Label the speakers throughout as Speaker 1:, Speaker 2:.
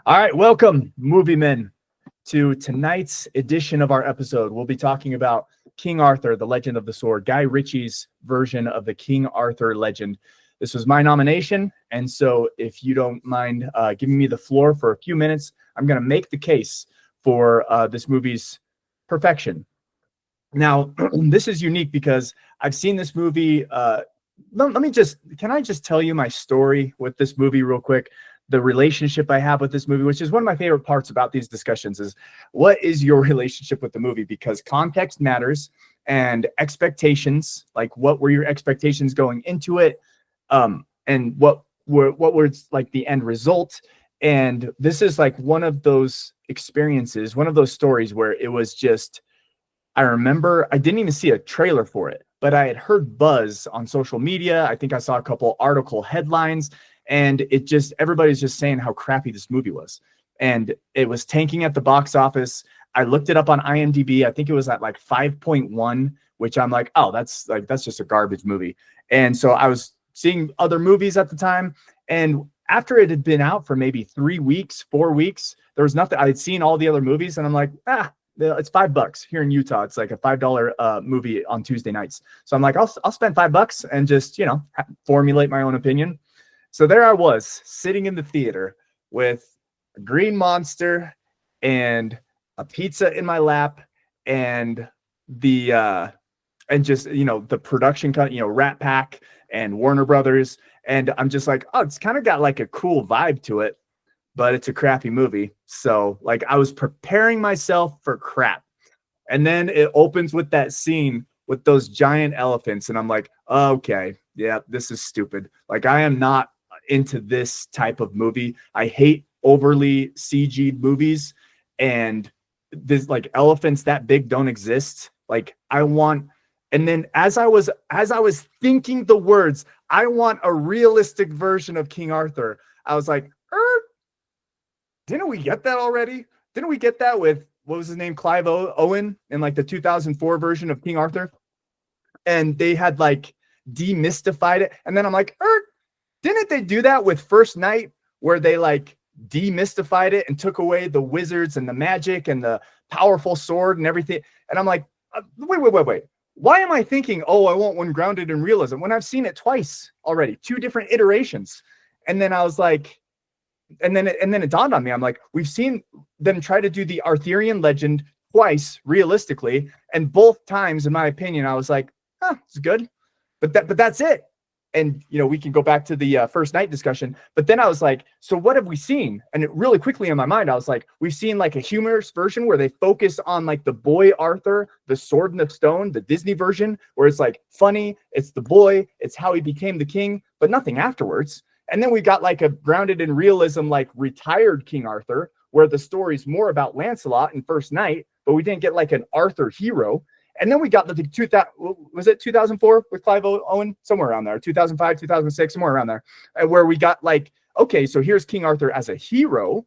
Speaker 1: All right, welcome, movie men, to tonight's edition of our episode. We'll be talking about King Arthur, The Legend of the Sword, Guy Ritchie's version of the King Arthur legend. This was my nomination, and so if you don't mind giving me the floor for a few minutes, I'm going to make the case for this movie's perfection. Now, this is unique because I've seen this movie. Can I just tell you my story with this movie real quick? The relationship I have with this movie, which is one of my favorite parts about these discussions, is what is your relationship with the movie? Because context matters and expectations, like what were your expectations going into it, and what were like the end result. And this is like one of those experiences, one of those stories where it was just, I remember I didn't even see a trailer for it, but I had heard buzz on social media. I think I saw a couple article headlines, and it just, everybody's just saying how crappy this movie was. And it was tanking at the box office. I looked it up on IMDb. I think it was at like 5.1, which I'm like, oh, that's just a garbage movie. And so I was seeing other movies at the time. And after it had been out for maybe 3 weeks, 4 weeks, there was nothing. I had seen all the other movies, and I'm like, it's $5 here in Utah. It's like a $5 movie on Tuesday nights. So I'm like, I'll spend $5 and just, formulate my own opinion. So there I was sitting in the theater with a green monster and a pizza in my lap and the production company, Rat Pack and Warner Brothers. And I'm just like, oh, it's kind of got like a cool vibe to it, but it's a crappy movie. So like I was preparing myself for crap. And then it opens with that scene with those giant elephants. And I'm like, okay, yeah, this is stupid. Like I am not into this type of movie. I hate overly CG'd movies, and this, like, elephants that big don't exist. Like I want, and then as I was thinking the words, I want a realistic version of King Arthur, I was like, didn't we get that already? Didn't we get that with, what was his name, Clive Owen in like the 2004 version of King Arthur? And they had like demystified it. And then I'm like, didn't they do that with First Knight, where they like demystified it and took away the wizards and the magic and the powerful sword and everything? And I'm like, wait. Why am I thinking, oh, I want one grounded in realism when I've seen it twice already, 2 different iterations? And then I was like, and then it dawned on me. I'm like, we've seen them try to do the Arthurian legend twice realistically, and both times, in my opinion, I was like, it's good, but that's it. And we can go back to the First Knight discussion, but then I was like, so what have we seen? And it really quickly in my mind, I was like, we've seen like a humorous version where they focus on like the boy Arthur, the Sword in the Stone, the Disney version, where it's like funny, it's the boy, it's how he became the king, but nothing afterwards. And then we got like a grounded in realism, like retired King Arthur, where the story's more about Lancelot in First Knight, but we didn't get like an Arthur hero. And then we got the 2004 with Clive Owen, somewhere around there, 2005, 2006, somewhere around there, where we got like, okay, so here's King Arthur as a hero.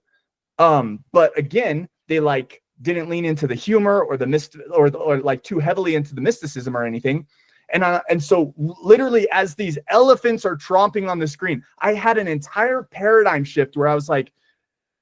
Speaker 1: But again, they like didn't lean into the humor or the or like too heavily into the mysticism or anything. And so literally as these elephants are tromping on the screen, I had an entire paradigm shift where I was like,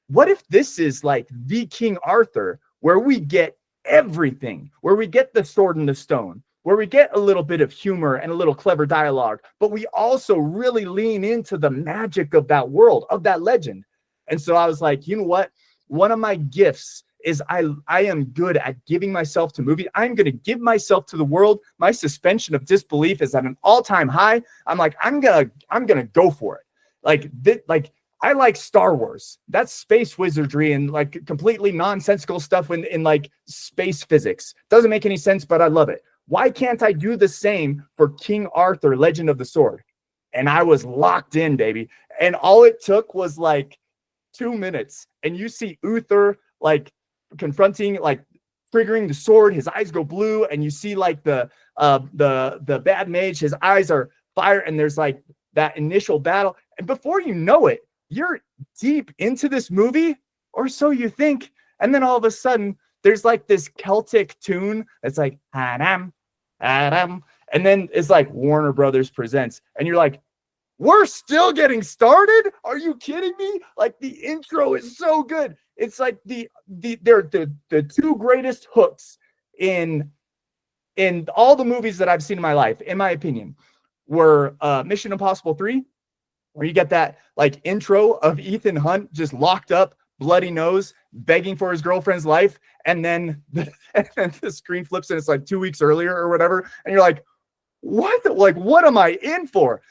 Speaker 1: what if this is like the King Arthur, where we get everything, where we get the Sword in the Stone, where we get a little bit of humor and a little clever dialogue, but we also really lean into the magic of that world, of that legend. And so I was like, you know what? One of my gifts is I am good at giving myself to movies. I'm going to give myself to the world. My suspension of disbelief is at an all-time high. I'm like, I'm going to go for it. I like Star Wars. That's space wizardry and like completely nonsensical stuff in like space physics. Doesn't make any sense, but I love it. Why can't I do the same for King Arthur, Legend of the Sword? And I was locked in, baby. And all it took was like 2 minutes. And you see Uther like confronting, like triggering the sword. His eyes go blue. And you see like the bad mage, his eyes are fire. And there's like that initial battle. And before you know it, you're deep into this movie, or so you think. And then all of a sudden, there's like this Celtic tune that's like, Adam, Adam. And then it's like Warner Brothers presents. And you're like, we're still getting started. Are you kidding me? Like, the intro is so good. It's like they're the two greatest hooks in all the movies that I've seen in my life, in my opinion, were Mission Impossible 3, where you get that like intro of Ethan Hunt just locked up, bloody nose, begging for his girlfriend's life, and then the screen flips and it's like 2 weeks earlier or whatever, and you're like, what am I in for?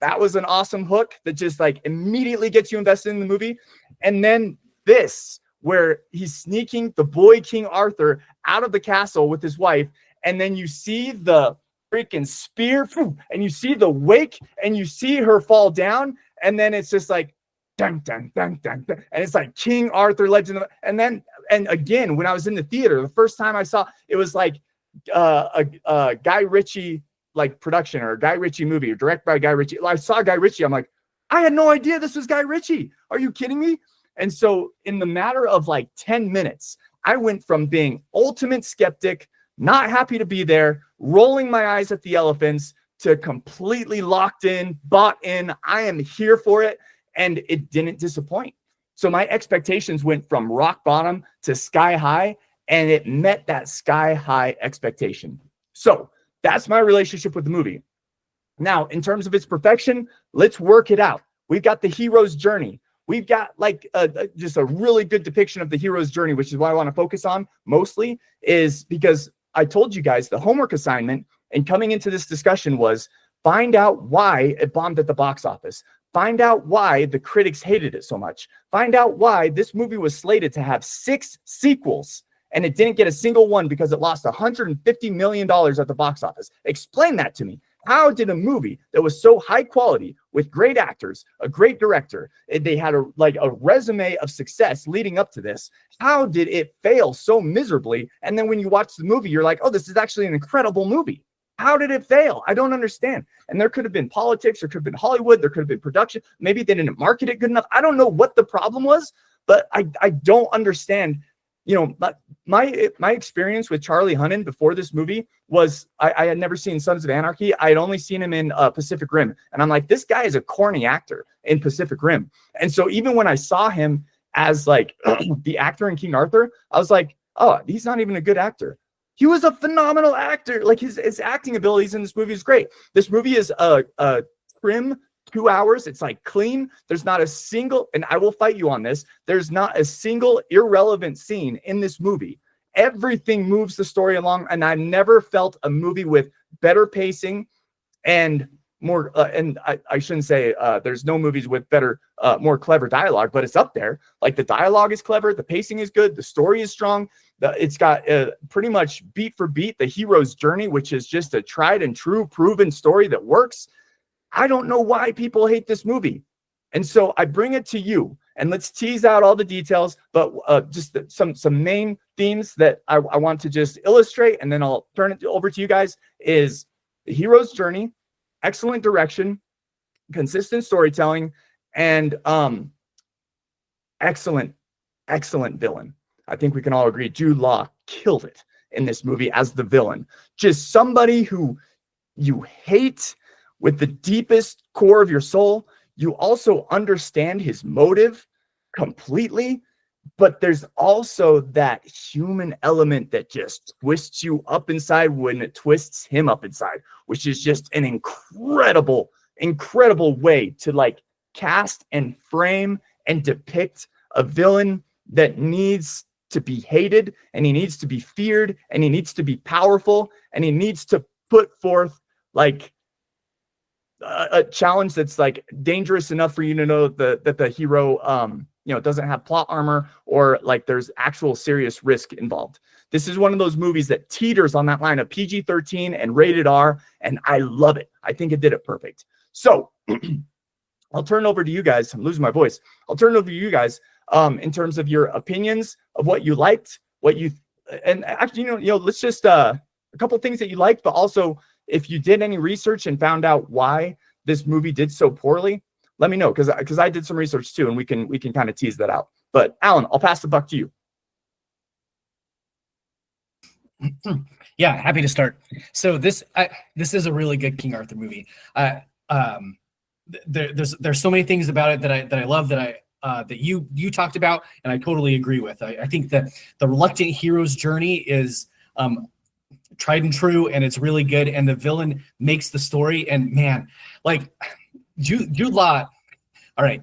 Speaker 1: That was an awesome hook that just like immediately gets you invested in the movie. And then this, where he's sneaking the boy King Arthur out of the castle with his wife, and then you see the freaking spear, and you see the wake, and you see her fall down, and then it's just like dun dun dun dun, dun, and it's like King Arthur, Legend of, and again, when I was in the theater the first time I saw it, was like a Guy Ritchie like production, or a Guy Ritchie movie, or directed by Guy Ritchie. I saw Guy Ritchie, I'm like, I had no idea this was Guy Ritchie. Are you kidding me? And so in the matter of like 10 minutes, I went from being ultimate skeptic, not happy to be there, rolling my eyes at the elephants, to completely locked in, bought in. I am here for it. And it didn't disappoint. So my expectations went from rock bottom to sky high, and it met that sky high expectation. So that's my relationship with the movie. Now, in terms of its perfection, let's work it out. We've got the hero's journey. We've got like just a really good depiction of the hero's journey, which is what I want to focus on mostly, is because I told you guys the homework assignment and coming into this discussion was find out why it bombed at the box office. Find out why the critics hated it so much. Find out why this movie was slated to have 6 sequels and it didn't get a single one because it lost $150 million at the box office. Explain that to me. How did a movie that was so high quality with great actors, a great director, they had a resume of success leading up to this, how did it fail so miserably? And then when you watch the movie, you're like, oh, this is actually an incredible movie. How did it fail? I don't understand. And there could have been politics, there could have been Hollywood, there could have been production. Maybe they didn't market it good enough. I don't know what the problem was, but I don't understand. You know, my experience with Charlie Hunnam before this movie was I had never seen Sons of Anarchy. I had only seen him in Pacific Rim. And I'm like, this guy is a corny actor in Pacific Rim. And so even when I saw him as like the actor in King Arthur, I was like, oh, he's not even a good actor. He was a phenomenal actor. Like his acting abilities in this movie is great. This movie is a trim 2 hours. It's like clean. There's not a single, and I will fight you on this, there's not a single irrelevant scene in this movie. Everything moves the story along, and I never felt a movie with better pacing and more, and I shouldn't say there's no movies with better, more clever dialogue, but it's up there. Like the dialogue is clever, the pacing is good, the story is strong. It's got pretty much beat for beat the hero's journey, which is just a tried and true proven story that works. I don't know why people hate this movie. And so I bring it to you, and let's tease out all the details, but just some main themes that I want to just illustrate, and then I'll turn it over to you guys, is the hero's journey, excellent direction, consistent storytelling, and excellent villain. I think we can all agree Jude Law killed it in this movie as the villain. Just somebody who you hate with the deepest core of your soul. You also understand his motive completely, but there's also that human element that just twists you up inside when it twists him up inside, which is just an incredible way to like cast and frame and depict a villain that needs to be hated, and he needs to be feared, and he needs to be powerful, and he needs to put forth like a challenge that's like dangerous enough for you to know that the hero doesn't have plot armor, or like there's actual serious risk involved. This is one of those movies that teeters on that line of PG-13 and rated R, and I love it. I think it did it perfect. So I'll turn it over to you guys. I'm losing my voice. I'll turn it over to you guys in terms of your opinions of what you liked, and actually, let's just a couple things that you liked, but also if you did any research and found out why this movie did so poorly, let me know, because I did some research too, and we can kind of tease that out. But Alan, I'll pass the buck to you.
Speaker 2: Yeah, happy to start. So this is a really good King Arthur movie. there's so many things about it that I love that you talked about, and I totally agree with. I think that the reluctant hero's journey is tried and true, and it's really good. And the villain makes the story. And man, like Jude Law, all right,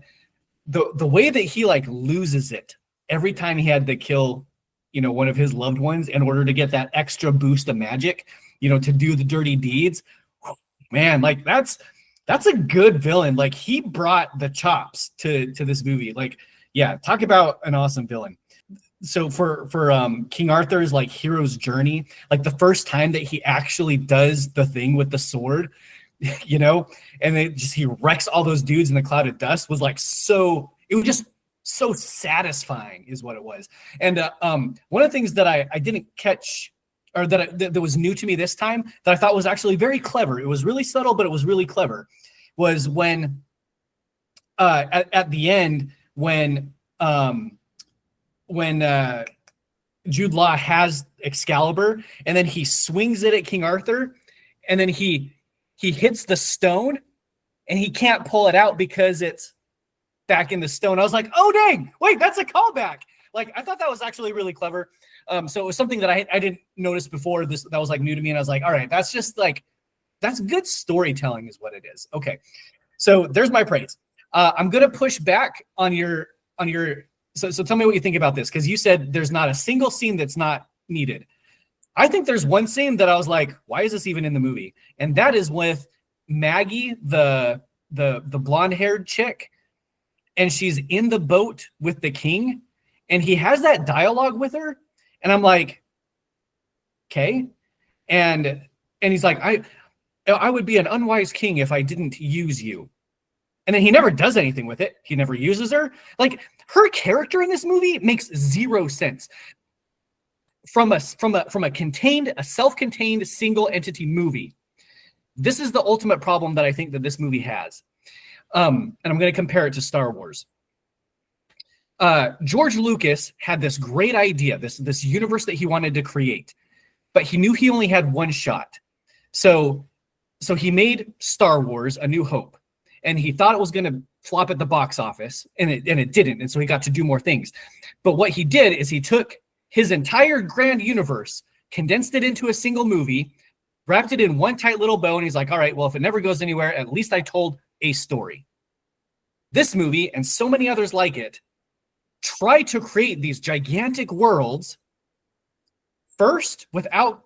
Speaker 2: the way that he like loses it every time he had to kill, one of his loved ones in order to get that extra boost of magic, to do the dirty deeds. Man, like that's a good villain. Like he brought the chops to this movie. Like, yeah, talk about an awesome villain. So for King Arthur's like hero's journey, like the first time that he actually does the thing with the sword, and he wrecks all those dudes in the cloud of dust was like it was just so satisfying is what it was. And one of the things that I didn't catch, or that was new to me this time, that I thought was actually very clever, it was really subtle, but it was really clever, was when at the end when Jude Law has Excalibur and then he swings it at King Arthur, and then he hits the stone and he can't pull it out because it's back in the stone. I was like, oh dang, wait, that's a callback. Like I thought that was actually really clever. So it was something that I didn't notice before. That was like new to me, and I was like, all right, that's just like, that's good storytelling is what it is. Okay, so there's my praise. I'm gonna push back on your. So tell me what you think about this, because you said there's not a single scene that's not needed. I think there's one scene that I was like, why is this even in the movie? And that is with Maggie, the blonde-haired chick, and she's in the boat with the king, and he has that dialogue with her, and I'm like, okay, and he's like, I would be an unwise king if I didn't use you. And then he never does anything with it. He never uses her. Like her character in this movie makes zero sense. From a self-contained single entity movie, this is the ultimate problem that I think that this movie has. And I'm going to compare it to Star Wars. George Lucas had this great idea, this universe that he wanted to create, but he knew he only had one shot. So he made Star Wars: A New Hope, and he thought it was going to flop at the box office, and it didn't. And so he got to do more things. But what he did is he took his entire grand universe, condensed it into a single movie, wrapped it in one tight little bow, and he's like, all right, well, if it never goes anywhere, at least I told a story. This movie, and so many others like it, try to create these gigantic worlds first without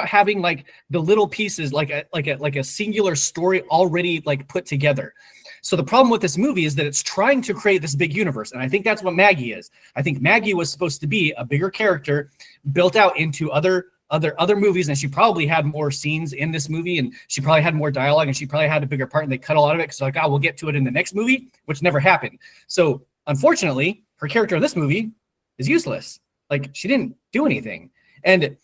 Speaker 2: having like the little pieces, like a singular story already like put together. So the problem with this movie is that it's trying to create this big universe, and I think that's what Maggie is. I think Maggie was supposed to be a bigger character built out into other movies, and she probably had more scenes in this movie, and she probably had more dialogue, and she probably had a bigger part, and they cut a lot of it because like, we'll get to it in the next movie, which never happened. So unfortunately, her character in this movie is useless. Like she didn't do anything, and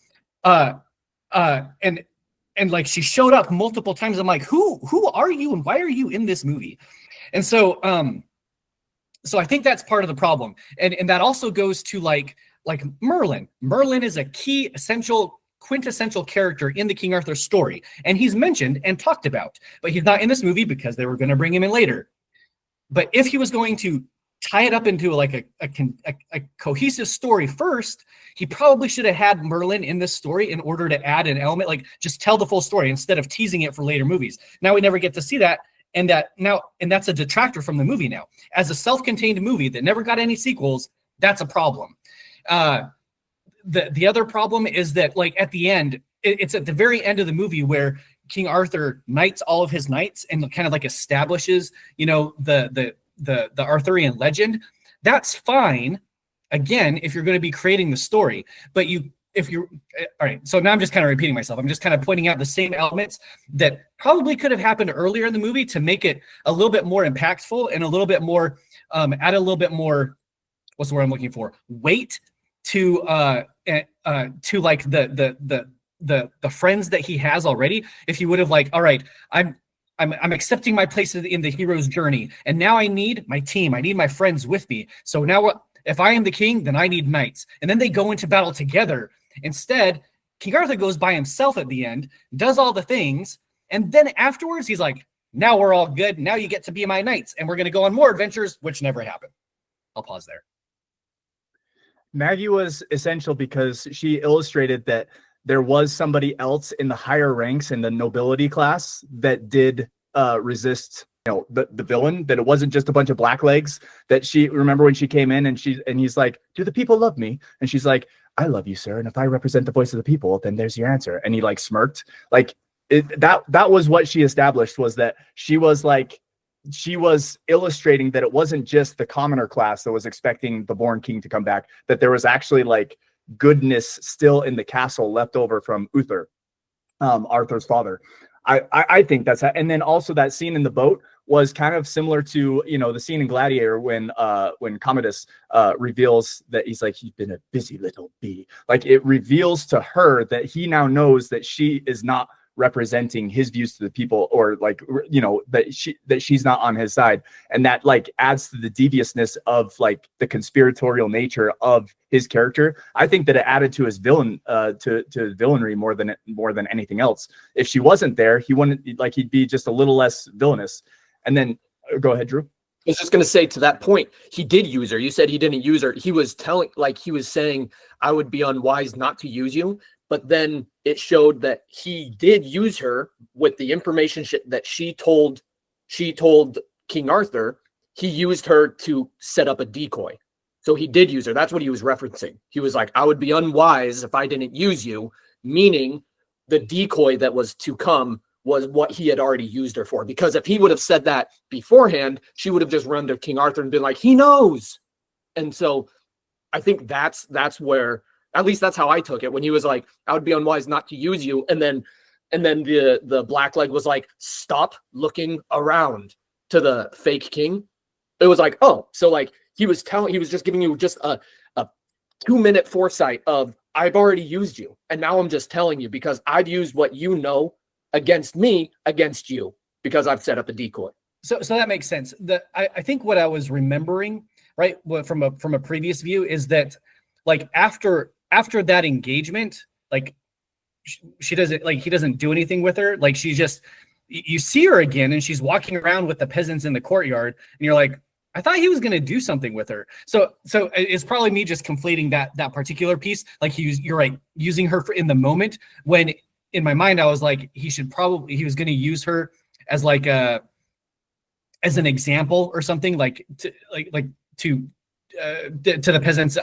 Speaker 2: like she showed up multiple times. I'm like, who are you and why are you in this movie? And so I think that's part of the problem. And that also goes to like Merlin. Merlin is a key, essential, quintessential character in the King Arthur story. And he's mentioned and talked about, but he's not in this movie because they were going to bring him in later. But if he was going to tie it up into like a cohesive story first, he probably should have had Merlin in this story in order to add an element, like just tell the full story instead of teasing it for later movies. Now we never get to see that, and that's a detractor from the movie now. As a self-contained movie that never got any sequels, that's a problem. The other problem is that like at the end, it's at the very end of the movie where King Arthur knights all of his knights and kind of like establishes, the Arthurian legend. That's fine, again, if you're going to be creating the story. But all right, so now I'm just kind of repeating myself. I'm just kind of pointing out the same elements that probably could have happened earlier in the movie to make it a little bit more impactful and a little bit more, add a little bit more, what's the word I'm looking for? Weight to like the friends that he has already. If you would have like, all right, I'm accepting my place in the hero's journey, and now I need my team. I need my friends with me. So now, if I am the king, then I need knights, and then they go into battle together. Instead, King Arthur goes by himself at the end, does all the things, and then afterwards he's like, Now we're all good. Now you get to be my knights, and we're going to go on more adventures, which never happened. I'll pause there.
Speaker 1: Maggie was essential because she illustrated that there was somebody else in the higher ranks in the nobility class that did resist, the villain, that it wasn't just a bunch of blacklegs. That she, remember when she came in and he's like, do the people love me? And she's like, I love you, sir. And if I represent the voice of the people, then there's your answer. And he like smirked. Like that was what she established, was that she was illustrating that it wasn't just the commoner class that was expecting the born king to come back, that there was actually like goodness still in the castle left over from Uther, Arthur's father. I think that's that. And then also that scene in the boat was kind of similar to, the scene in Gladiator when Commodus reveals that he's like, you've been a busy little bee. Like, it reveals to her that he now knows that she is not representing his views to the people, or like, that she's not on his side. And that like adds to the deviousness of like the conspiratorial nature of his character. I think that it added to his to villainry more than anything else. If she wasn't there, he'd be just a little less villainous. And then go ahead, Drew.
Speaker 3: I was just going to say, to that point, he did use her. You said he didn't use her. He was saying, I would be unwise not to use you. But then it showed that he did use her with the information that she told King Arthur. He used her to set up a decoy. So he did use her. That's what he was referencing. He was like, I would be unwise if I didn't use you, meaning the decoy that was to come was what he had already used her for. Because if he would have said that beforehand, she would have just run to King Arthur and been like, he knows. And so I think that's where, at least that's how I took it, when he was like, I would be unwise not to use you. And then the blackleg was like, stop looking around, to the fake king. It was like, oh, so like he was just giving you just a 2-minute foresight of, I've already used you. And now I'm just telling you because I've used what you know against me, against you, because I've set up a decoy.
Speaker 2: So that makes sense. I think what I was remembering, right, from a previous view, is that like after that engagement, like she doesn't, like he doesn't do anything with her. Like she's just, you see her again and she's walking around with the peasants in the courtyard and you're like, I thought he was going to do something with her. So it's probably me just conflating that particular piece. Like you're right, using her in the moment, when in my mind I was like, he was going to use her as like as an example or something, like to the peasants,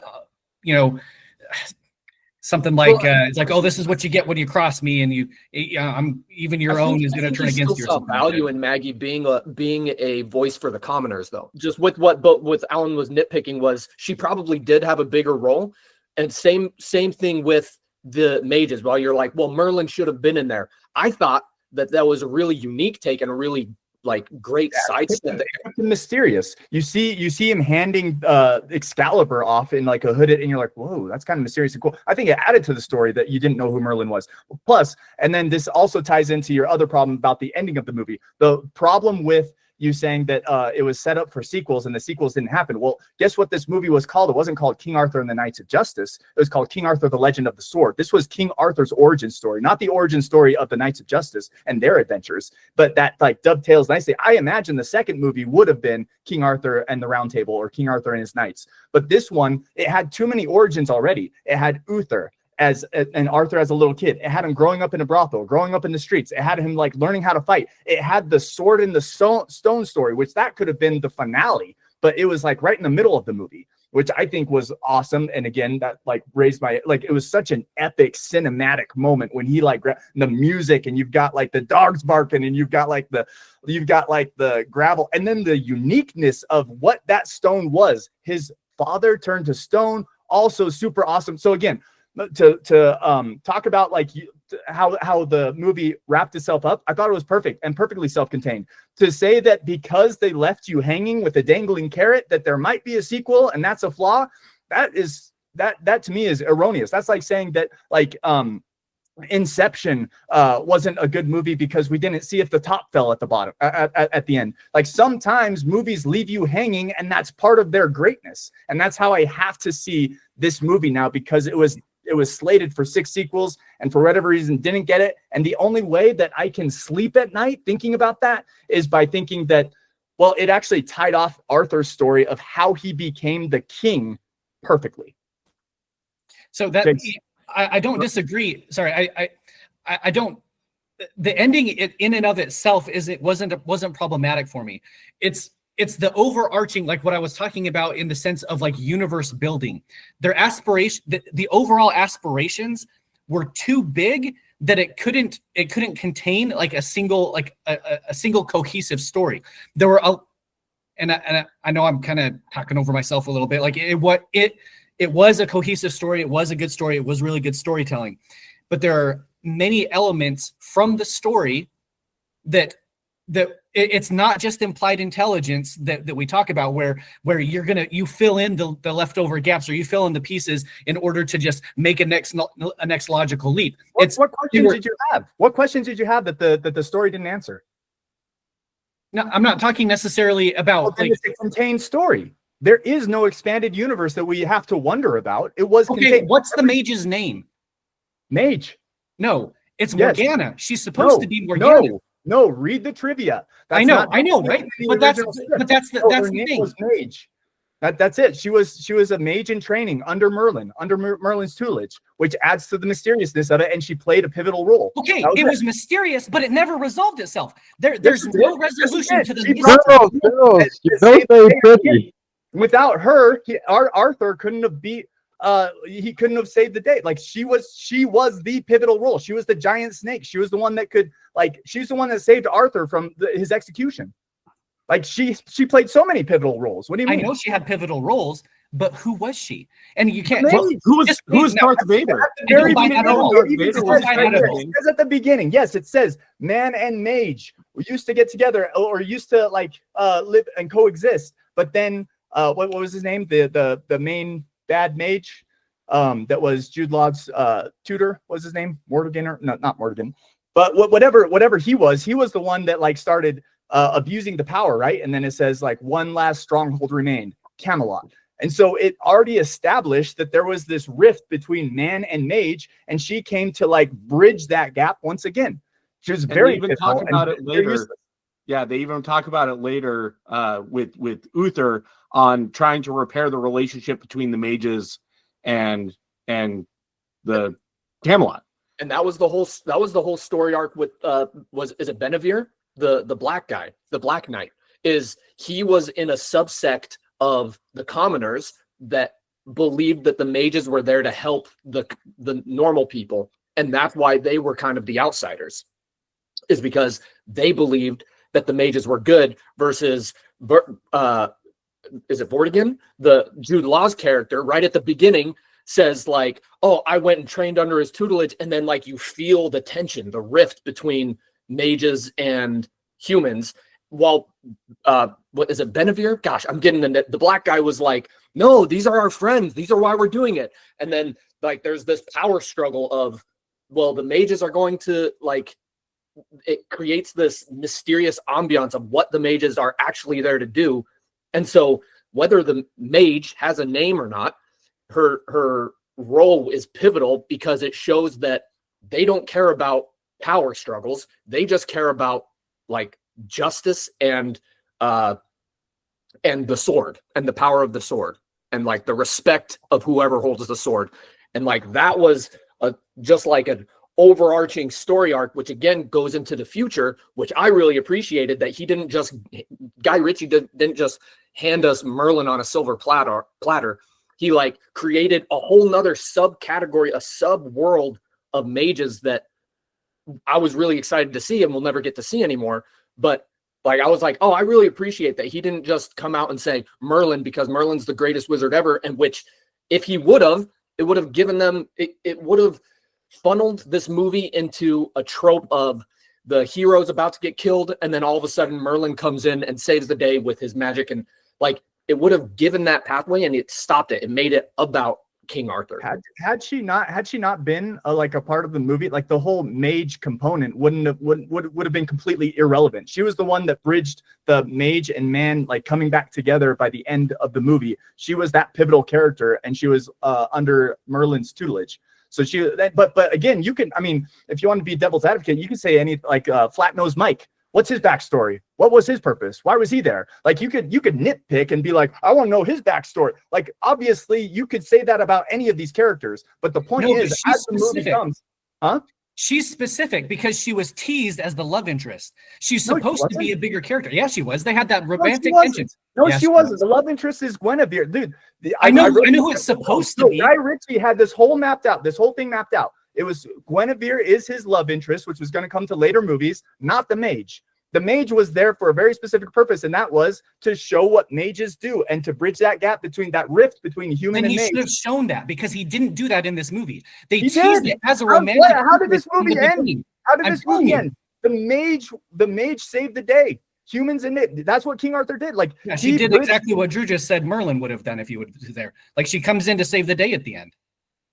Speaker 2: something like it's like, oh, this is what you get when you cross me, and I'm even your own is going to turn against you.
Speaker 3: Saw value in Maggie being a voice for the commoners, though. Just with Alan was nitpicking was she probably did have a bigger role, and same thing with the mages. While you're like, well, Merlin should have been in there. I thought that was a really unique take and a really like great sidestep.
Speaker 1: Mysterious. You see him handing Excalibur off in like a hooded, and you're like, whoa, that's kind of mysterious and cool. I think it added to the story that you didn't know who Merlin was. Plus, and then this also ties into your other problem about the ending of the movie. The problem with you saying that it was set up for sequels and the sequels didn't happen. Well, guess what this movie was called? It wasn't called King Arthur and the Knights of Justice. It was called King Arthur, the Legend of the Sword. This was King Arthur's origin story, not the origin story of the Knights of Justice and their adventures, but that like dovetails nicely. I imagine the second movie would have been King Arthur and the Round Table, or King Arthur and his Knights. But this one, it had too many origins already. It had Uther and Arthur as a little kid. It had him growing up in a brothel, growing up in the streets. It had him like learning how to fight. It had the sword in the stone story, which that could have been the finale, but it was like right in the middle of the movie, which I think was awesome. And again, that like raised my, like, it was such an epic cinematic moment when he like the music, and you've got like the dogs barking, and you've got like the gravel, and then the uniqueness of what that stone was. His father turned to stone, also super awesome. So again, to talk about like how the movie wrapped itself up, I thought it was perfect and perfectly self-contained. To say that because they left you hanging with a dangling carrot that there might be a sequel and that's a flaw, that to me is erroneous. That's like saying that like Inception wasn't a good movie because we didn't see if the top fell at the bottom at the end. Like sometimes movies leave you hanging, and that's part of their greatness. And that's how I have to see this movie now, because it was slated for 6 sequels, and for whatever reason didn't get it. And the only way that I can sleep at night thinking about that is by thinking that, well, it actually tied off Arthur's story of how he became the king perfectly.
Speaker 2: So that I don't disagree. Sorry, I don't. The ending in and of itself wasn't problematic for me. It's the overarching, like what I was talking about in the sense of like universe building. Their aspiration, the overall aspirations were too big that it couldn't contain like a single cohesive story. There were and I know I'm kind of talking over myself a little bit. Like it was a cohesive story. It was a good story. It was really good storytelling, but there are many elements from the story that it's not just implied intelligence that we talk about where you fill in the leftover gaps, or you fill in the pieces in order to just make a next logical leap.
Speaker 1: What questions did you have? What questions did you have that the story didn't answer?
Speaker 2: No, I'm not talking necessarily about
Speaker 1: it's a contained story. There is no expanded universe that we have to wonder about. It was
Speaker 2: okay.
Speaker 1: contained.
Speaker 2: What's the mage's name?
Speaker 1: Mage.
Speaker 2: No, it's
Speaker 1: Yes.
Speaker 2: Morgana. She's supposed to be Morgana.
Speaker 1: No, read the trivia.
Speaker 2: I know, right? But that's the thing.
Speaker 1: Was Mage. That's it. She was a mage in training under Merlin's tutelage, which adds to the mysteriousness of it, and she played a pivotal role.
Speaker 2: Okay, it was mysterious, but it never resolved itself. There's no resolution to the
Speaker 1: mystery. Without her, Arthur couldn't have beat. He couldn't have saved the day. Like she was the pivotal role. She was the giant snake. She was the one that could, like, she's the one that saved Arthur from his execution. Like she played so many pivotal roles. What do you mean?
Speaker 2: I know she had pivotal roles, but who was she? And you can't.
Speaker 4: Who was Darth Vader?
Speaker 1: It says at the beginning. Yes, it says man and mage used to get together or used to like live and coexist. But then what was his name? The main bad mage that was Jude Law's tutor. What was his name? Morgan, or no, not Morgan, but whatever he was the one that like started abusing the power, right? And then it says like one last stronghold remained, Camelot. And so it already established that there was this rift between man and mage, and she came to like bridge that gap once again. She was very
Speaker 4: even talk about it later. Yeah, they even talk about it later with Uther on trying to repair the relationship between the mages and the Camelot.
Speaker 3: And that was the whole story arc with is it Benevere? The black guy, the Black Knight, he was in a subsect of the commoners that believed that the mages were there to help the normal people, and that's why they were kind of the outsiders, is because they believed that the mages were good versus is it Vortigern? The Jude Law's character right at the beginning says like, oh, I went and trained under his tutelage, and then like you feel the tension, the rift between mages and humans, while what is it, Benevere? Gosh, I'm getting the black guy was like, no, these are our friends, these are why we're doing it. And then like there's this power struggle of, well, the mages are going to like, it creates this mysterious ambiance of what the mages are actually there to do. And so whether the mage has a name or not, her role is pivotal because it shows that they don't care about power struggles. They just care about like justice and the sword and the power of the sword and like the respect of whoever holds the sword. And like that was just like an overarching story arc, which again goes into the future, which I really appreciated, that he didn't just, Guy Ritchie didn't just hand us Merlin on a silver platter. He like created a whole nother subcategory, a sub world of mages that I was really excited to see and we'll never get to see anymore. But like, I was like, oh, I really appreciate that he didn't just come out and say Merlin because Merlin's the greatest wizard ever. And which if he would have, it would have given them, it would have funneled this movie into a trope of the hero's about to get killed. And then all of a sudden Merlin comes in and saves the day with his magic. And like, it would have given that pathway and it stopped it. It made it about King Arthur.
Speaker 1: Had she not been like a part of the movie, like the whole mage component would have been completely irrelevant. She was the one that bridged the mage and man like coming back together by the end of the movie. She was that pivotal character, and she was under Merlin's tutelage. So but again, you can, I mean, if you want to be devil's advocate, you can say any, like Flat Nose Mike. What's his backstory? What was his purpose? Why was he there? Like you could nitpick and be like, I want to know his backstory. Like obviously you could say that about any of these characters, but the point is, as the movie comes,
Speaker 2: she's specific because she was teased as the love interest. She's supposed to be a bigger character. Yeah, she was. They had that romantic tension.
Speaker 1: No, she wasn't. The love interest is Guinevere, dude.
Speaker 2: I know who it's supposed to be.
Speaker 1: Guy Ritchie had this whole thing mapped out. It was Guinevere is his love interest, which was going to come to later movies, not the mage. The mage was there for a very specific purpose, and that was to show what mages do and to bridge that gap between that rift between human and mage.
Speaker 2: He should have shown that because he didn't do that in this movie. They
Speaker 1: teased
Speaker 2: it as a romantic.
Speaker 1: How did this movie end? How did this movie end? The mage saved the day. Humans and it. That's what King Arthur did. Like
Speaker 2: she did exactly what Drew just said Merlin would have done if he would be there. Like she comes in to save the day at the end.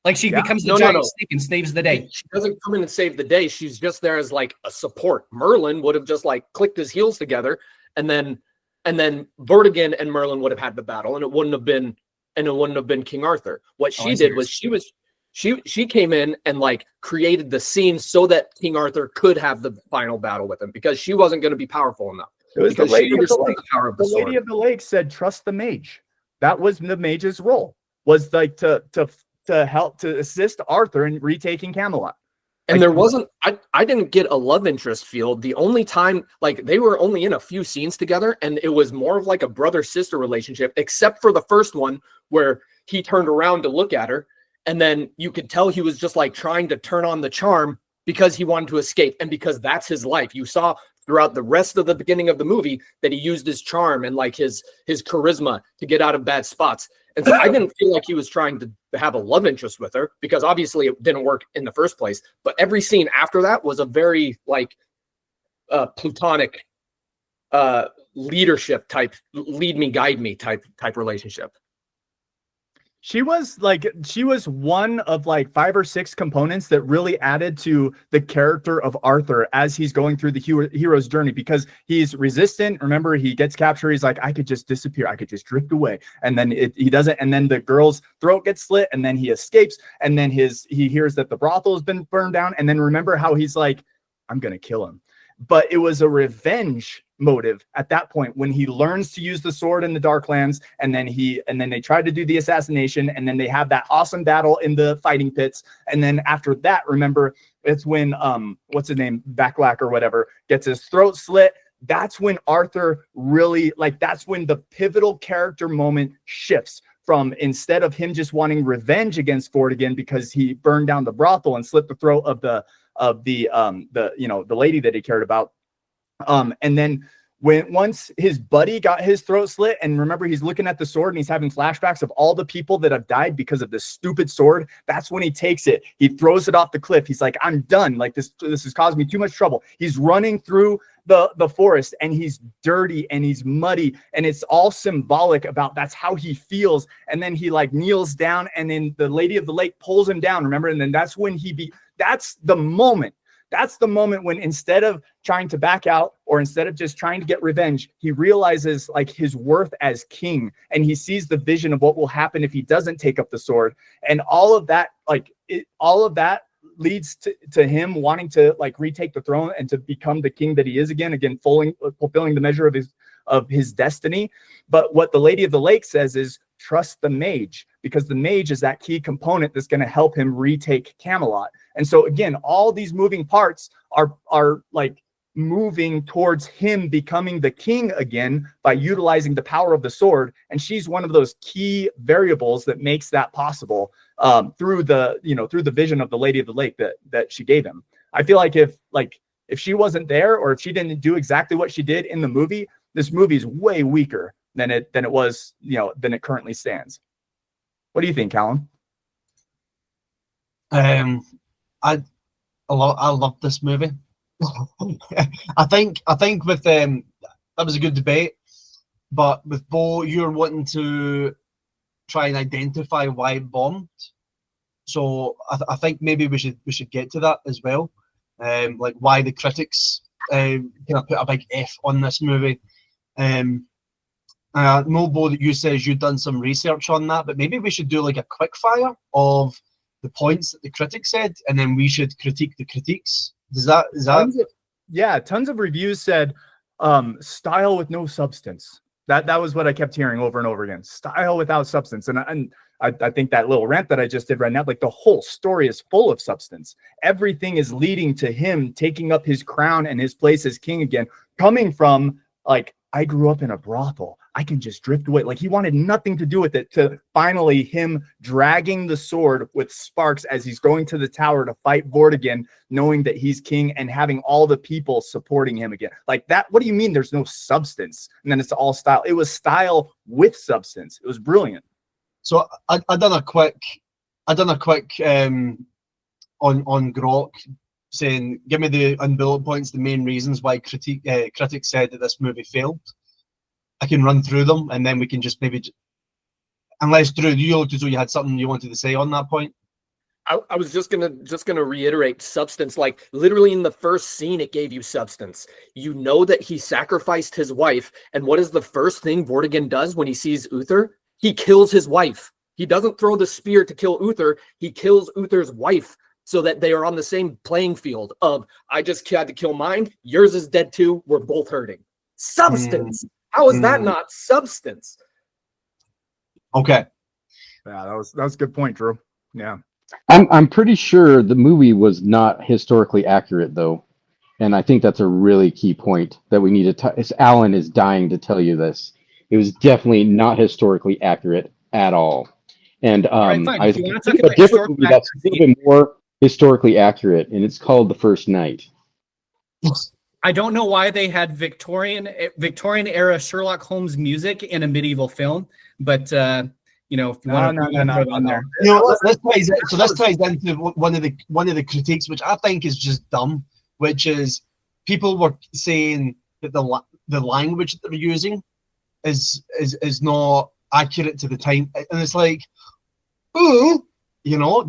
Speaker 2: Like she becomes the giant snake and saves the day.
Speaker 3: She doesn't come in and save the day. She's just there as like a support. Merlin would have just like clicked his heels together, and then Vortigern and Merlin would have had the battle, and it wouldn't have been King Arthur. What she did was she came in and like created the scene so that King Arthur could have the final battle with him because she wasn't going to be powerful enough.
Speaker 1: It was the Lady of the Lake. The Lady of the Lake said, "Trust the mage." That was the mage's role. Was like to help to assist Arthur in retaking Camelot.
Speaker 3: And there wasn't, I didn't get a love interest feel. The only time, like they were only in a few scenes together, and it was more of like a brother-sister relationship, except for the first one where he turned around to look at her, and then you could tell he was just like trying to turn on the charm because he wanted to escape, and because that's his life. You saw throughout the rest of the beginning of the movie that he used his charm and like his charisma to get out of bad spots. And so I didn't feel like he was trying to have a love interest with her because obviously it didn't work in the first place. But every scene after that was a very like platonic leadership type, lead me, guide me type relationship.
Speaker 1: She was one of like 5 or 6 components that really added to the character of Arthur as he's going through the hero's journey, because he's resistant. Remember, he gets captured. He's like, I could just disappear. I could just drift away. And then he doesn't. And then the girl's throat gets slit, and then he escapes. And then he hears that the brothel has been burned down. And then remember how he's like, I'm going to kill him. But it was a revenge motive at that point when he learns to use the sword in the Darklands, and then they tried to do the assassination, and then they have that awesome battle in the fighting pits, and then after that, remember, it's when what's his name, Backlack or whatever, gets his throat slit. That's when Arthur really, like, that's when the pivotal character moment shifts from, instead of him just wanting revenge against Vortigern because he burned down the brothel and slit the throat of the lady that he cared about. And then once his buddy got his throat slit, and remember, he's looking at the sword and he's having flashbacks of all the people that have died because of this stupid sword. That's when he takes it. He throws it off the cliff. He's like, I'm done. Like this has caused me too much trouble. He's running through the forest, and he's dirty and he's muddy, and it's all symbolic about that's how he feels. And then he like kneels down, and then the Lady of the Lake pulls him down, remember? And then that's when that's the moment when, instead of trying to back out or instead of just trying to get revenge, he realizes like his worth as king, and he sees the vision of what will happen if he doesn't take up the sword. And all of that, all of that leads to him wanting to like retake the throne and to become the king that he is again, fulfilling the measure of his destiny. But what the Lady of the Lake says is, trust the mage, because the mage is that key component that's going to help him retake Camelot. And so again, all these moving parts are like moving towards him becoming the king again by utilizing the power of the sword. And she's one of those key variables that makes that possible through the vision of the Lady of the Lake that she gave him. I feel like if she wasn't there, or if she didn't do exactly what she did in the movie, this movie is way weaker than it was, than it currently stands. What do you think, Callum?
Speaker 5: I love this movie. I think with that was a good debate, but with Bo, you're wanting to try and identify why it bombed. So I think maybe we should get to that as well, like why the critics kind of put a big F on this movie. I know, Bo, that you says you've done some research on that, but maybe we should do like a quick fire of the points that the critics said, and then we should critique the critiques. Is that
Speaker 1: Tons of reviews said style with no substance. That was what I kept hearing over and over again. Style without substance. And I think that little rant that I just did right now, like the whole story is full of substance. Everything is leading to him taking up his crown and his place as king again, coming from like, I grew up in a brothel. I can just drift away. Like he wanted nothing to do with it, to finally him dragging the sword with Sparks as he's going to the tower to fight Vortigern, knowing that he's king and having all the people supporting him again. Like that. What do you mean there's no substance? And then it's all style. It was style with substance. It was brilliant.
Speaker 5: So I done a quick on Grok, saying, give me the bullet points, the main reasons why critics said that this movie failed. I can run through them, and then we can just maybe, unless Drew, you looked as though you had something you wanted to say on that point.
Speaker 3: I was just gonna reiterate substance. Like literally in the first scene, it gave you substance. You know that he sacrificed his wife, and what is the first thing Vortigern does when he sees Uther? He kills his wife. He doesn't throw the spear to kill Uther. He kills Uther's wife, so that they are on the same playing field of, I just had to kill mine, yours is dead too, we're both hurting. Substance. How is that not substance?
Speaker 5: Okay.
Speaker 1: Yeah, that was a good point, Drew. Yeah.
Speaker 6: I'm pretty sure the movie was not historically accurate, though. And I think that's a really key point that we need to Alan is dying to tell you this. It was definitely not historically accurate at all. And
Speaker 2: All right, fine.
Speaker 6: I
Speaker 2: If you wanna talk
Speaker 6: think a
Speaker 2: about
Speaker 6: different
Speaker 2: historical
Speaker 6: movie that's a little bit more historically accurate, and it's called The First Night.
Speaker 2: I don't know why they had Victorian era Sherlock Holmes music in a medieval film, but if you
Speaker 1: No.
Speaker 2: there.
Speaker 5: You know, this ties into one of the critiques, which I think is just dumb, which is people were saying that the language that they're using is not accurate to the time, and it's like, ooh,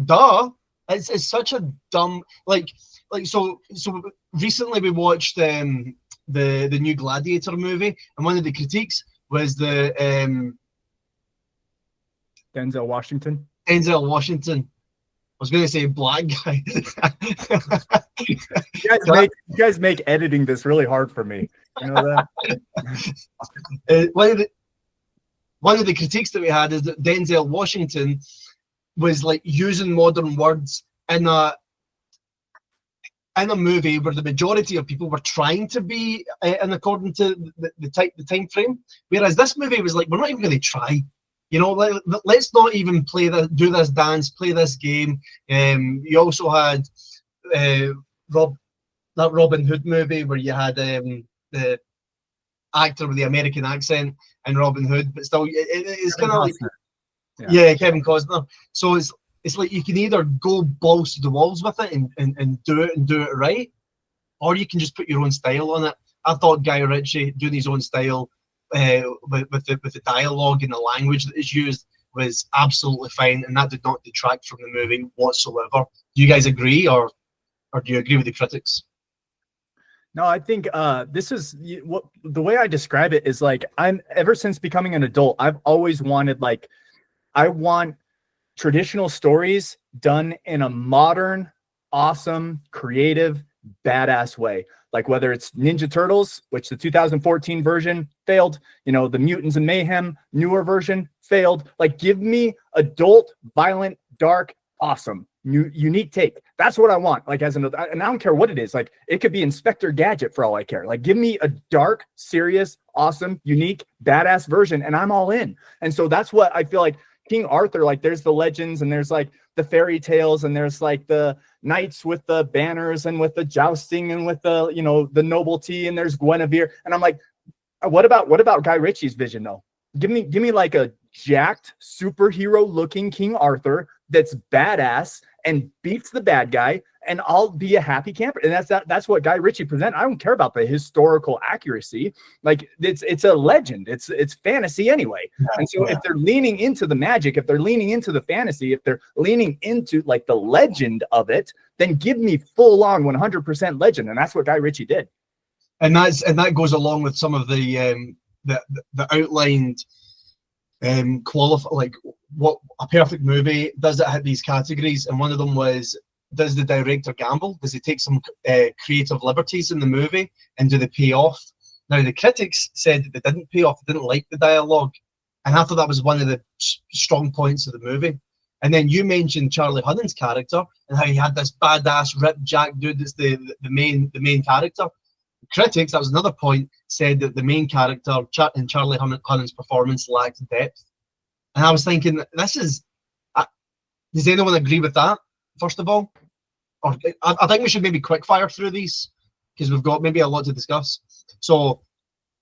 Speaker 5: duh. It's such a dumb so recently we watched the new Gladiator movie, and one of the critiques was the
Speaker 1: Denzel Washington.
Speaker 5: I was going to say black guy.
Speaker 1: You guys make editing this really hard for me. You know that?
Speaker 5: One of the critiques that we had is that Denzel Washington was like using modern words in a movie where the majority of people were trying to be in according to the time frame, whereas this movie was like, we're not even going to try. Let's not even do this dance, play this game. You also had that Robin Hood movie where you had the actor with the American accent and Robin Hood, but still it's kind of like, yeah, Kevin Costner. So it's like you can either go balls to the walls with it and do it right, or you can just put your own style on it. I thought Guy Ritchie doing his own style with the dialogue and the language that is used was absolutely fine, and that did not detract from the movie whatsoever. Do you guys agree, or do you agree with the critics?
Speaker 1: No, I think this is what the way I describe it is like, I'm ever since becoming an adult, I've always wanted, like, I want traditional stories done in a modern, awesome, creative, badass way. Like whether it's Ninja Turtles, which the 2014 version failed, the Mutants and Mayhem newer version failed. Like, give me adult, violent, dark, awesome, unique take. That's what I want. Like, and I don't care what it is. Like, it could be Inspector Gadget for all I care. Like, give me a dark, serious, awesome, unique, badass version, and I'm all in. And so that's what I feel like King Arthur, like, there's the legends and there's like the fairy tales and there's like the knights with the banners and with the jousting and with the, the nobility, and there's Guinevere. And I'm like, what about Guy Ritchie's vision though? Give me like a jacked superhero looking King Arthur that's badass and beats the bad guy, and I'll be a happy camper. And that's what Guy Ritchie present. I don't care about the historical accuracy. Like, it's a legend. It's fantasy anyway. And so if they're leaning into the magic, if they're leaning into the fantasy, if they're leaning into like the legend of it, then give me full on 100% legend. And that's what Guy Ritchie did.
Speaker 5: And that goes along with some of the outlined qualify, like what a perfect movie, does it hit these categories? And one of them was, does the director gamble? Does he take some creative liberties in the movie, and do they pay off? Now the critics said that they didn't pay off, they didn't like the dialogue, and I thought that was one of the strong points of the movie. And then you mentioned Charlie Hunnam's character and how he had this badass ripped Jack dude that's the main character. Critics, that was another point, said that the main character in Charlie Hunnam's performance lacked depth. And I was thinking, this is, does anyone agree with that, first of all? Or I think we should maybe quick fire through these, because we've got maybe a lot to discuss. So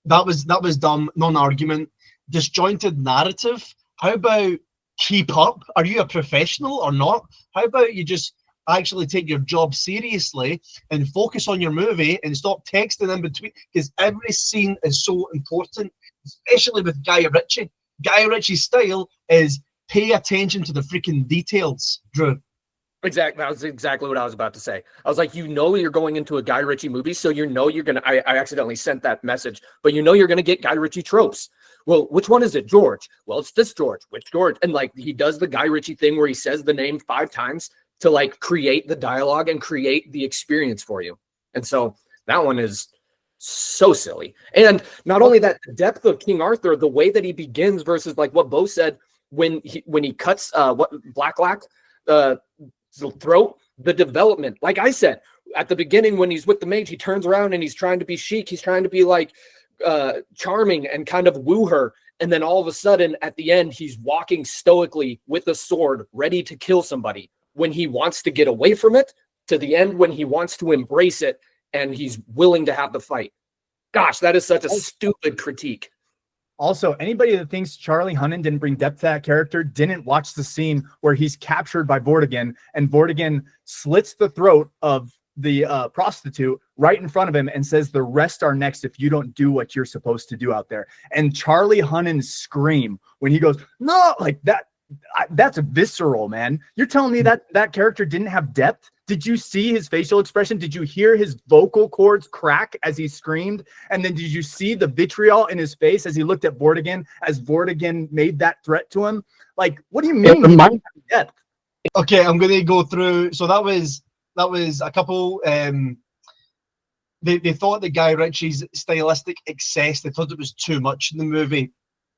Speaker 5: that was dumb, non-argument. Disjointed narrative. How about keep up? Are you a professional or not? How about you just actually take your job seriously and focus on your movie and stop texting in between? Because every scene is so important, especially with Guy Ritchie. Guy Ritchie's style is pay attention to the freaking details, Drew.
Speaker 3: Exactly. That was exactly what I was about to say. I was like, you're going into a Guy Ritchie movie, so you're going to, I accidentally sent that message, but you're going to get Guy Ritchie tropes. Well, which one is it, George? Well, it's this George. Which George? And like, he does the Guy Ritchie thing where he says the name 5 times to like create the dialogue and create the experience for you. And so that one is so silly. And not only that, the depth of King Arthur, the way that he begins versus like what Bo said when he cuts Black throat, the development. Like I said, at the beginning when he's with the mage, he turns around and he's trying to be chic. He's trying to be like charming and kind of woo her. And then all of a sudden at the end, he's walking stoically with a sword, ready to kill somebody when he wants to get away from it, to the end when he wants to embrace it and he's willing to have the fight. Gosh, that is such a stupid critique.
Speaker 1: Also, anybody that thinks Charlie Hunnam didn't bring depth to that character didn't watch the scene where he's captured by Vortigern and Vortigern slits the throat of the prostitute right in front of him and says, the rest are next if you don't do what you're supposed to do out there. And Charlie Hunnam's scream when he goes, no, like that, that's visceral, man. You're telling me that that character didn't have depth? Did you see his facial expression? Did you hear his vocal cords crack as he screamed? And then did you see the vitriol in his face as he looked at Vortigern as Vortigern made that threat to him? Like, what do you mean? He didn't have depth?
Speaker 5: Okay, I'm going to go through. So that was a couple. They thought that Guy Ritchie's stylistic excess, they thought it was too much in the movie.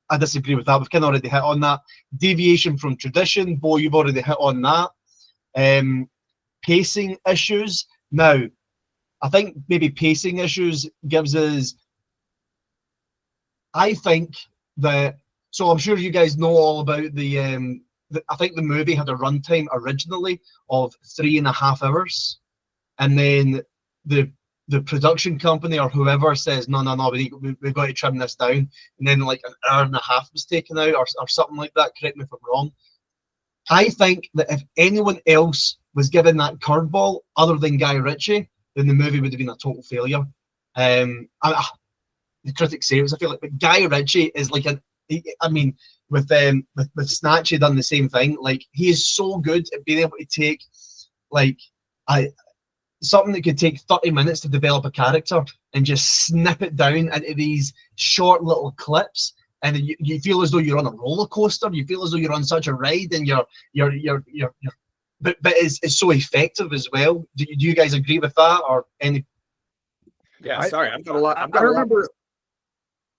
Speaker 5: I disagree with that. We've kind of already hit on that. Deviation from tradition. Bo, you've already hit on that. Pacing issues. Now, I think maybe pacing issues gives us, I think that, so I'm sure you guys know all about I think the movie had a runtime originally of 3.5 hours. And then the production company or whoever says, no, we've got to trim this down. And then like 1.5 hours was taken out or something like that. Correct me if I'm wrong. I think that if anyone else was given that curveball other than Guy Ritchie, then the movie would have been a total failure. The critics say it was a failure, but Guy Ritchie is like with Snatch, he done the same thing. Like, he is so good at being able to take like something that could take 30 minutes to develop a character and just snip it down into these short little clips. And you feel as though you're on a roller coaster. You feel as though you're on such a ride, and but it's so effective as well. Do you guys agree with that, or any?
Speaker 3: Yeah, sorry, I've got a lot.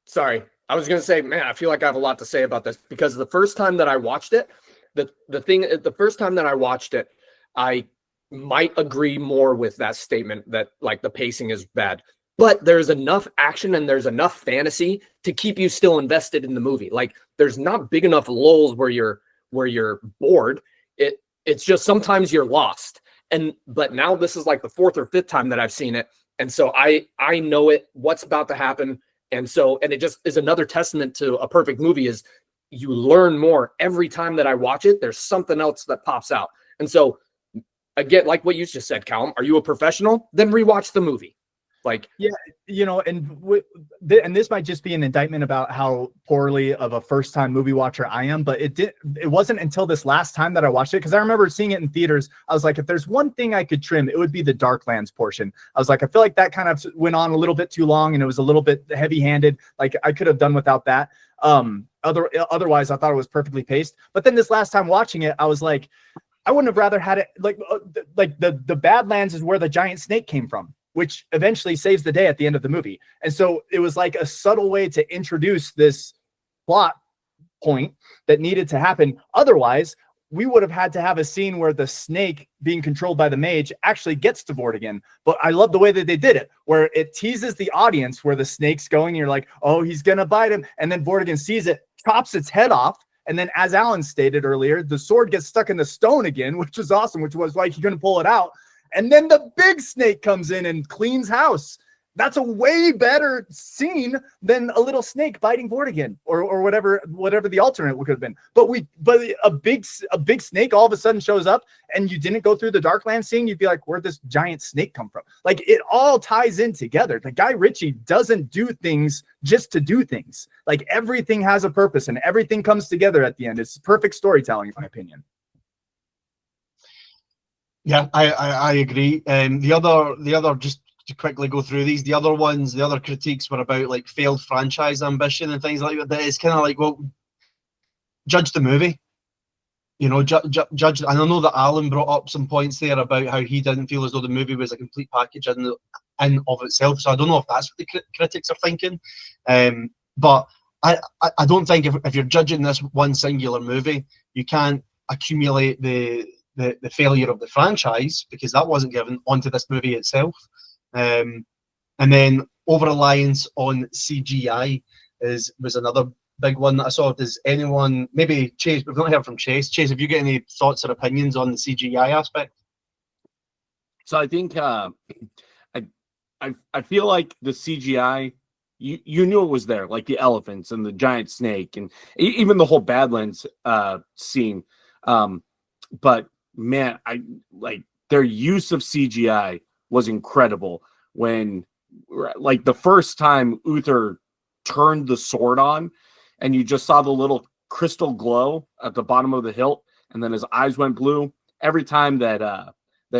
Speaker 3: Sorry, I was gonna say, man, I feel like I have a lot to say about this because the first time that I watched it, the first time that I watched it, I might agree more with that statement that like the pacing is bad. But there's enough action and there's enough fantasy to keep you still invested in the movie. Like, there's not big enough lulls where you're bored. It's just sometimes you're lost. But now this is like the 4th or 5th time that I've seen it. And so I know what's about to happen. And it just is another testament to a perfect movie is you learn more every time that I watch it. There's something else that pops out. And so again, like what you just said, Callum, are you a professional? Then rewatch the movie. Like,
Speaker 1: you know, and and this might just be an indictment about how poorly of a first time movie watcher I am, but it wasn't until this last time that I watched it, because I remember seeing it in theaters. I was like, if there's one thing I could trim, it would be the Darklands portion. I was like, I feel like that kind of went on a little bit too long and it was a little bit heavy handed. Like I could have done without that. Otherwise I thought it was perfectly paced. But then this last time watching it, I was like, I wouldn't have rather had it like the Badlands is where the giant snake came from, which eventually saves the day at the end of the movie. And so it was like a subtle way to introduce this plot point that needed to happen. Otherwise, we would have had to have a scene where the snake being controlled by the mage actually gets to Vortigern. But I love the way that they did it, where it teases the audience where the snake's going. And you're like, oh, he's going to bite him. And then Vortigern sees it, chops its head off. And then, as Alan stated earlier, the sword gets stuck in the stone again, which was awesome, which was like he couldn't pull it out. And then the big snake comes in and cleans house. That's a way better scene than a little snake biting Vortigern or whatever the alternate could have been. But a big snake all of a sudden shows up and you didn't go through the Darklands scene. You'd be like, where'd this giant snake come from? Like, it all ties in together. The Guy Ritchie doesn't do things just to do things. Like, everything has a purpose and everything comes together at the end. It's perfect storytelling, in my opinion.
Speaker 5: Yeah, I agree. The other just to quickly go through these, the other critiques were about like failed franchise ambition and things like that. It's kind of like, well, judge the movie, you know, judge. And I know that Alan brought up some points there about how he didn't feel as though the movie was a complete package in of itself. So I don't know if that's what the critics are thinking. But I don't think if you're judging this one singular movie, you can't accumulate the failure of the franchise, because that wasn't given onto this movie itself. And then over-reliance on CGI was another big one that I saw. Does anyone, maybe Chase, we've not heard from Chase. Chase, have you got any thoughts or opinions on the CGI aspect?
Speaker 4: So I think I feel like the CGI, you knew it was there, like the elephants and the giant snake and even the whole Badlands scene. But man, I like their use of CGI was incredible. When, like, the first time Uther turned the sword on and you just saw the little crystal glow at the bottom of the hilt, and then his eyes went blue every time that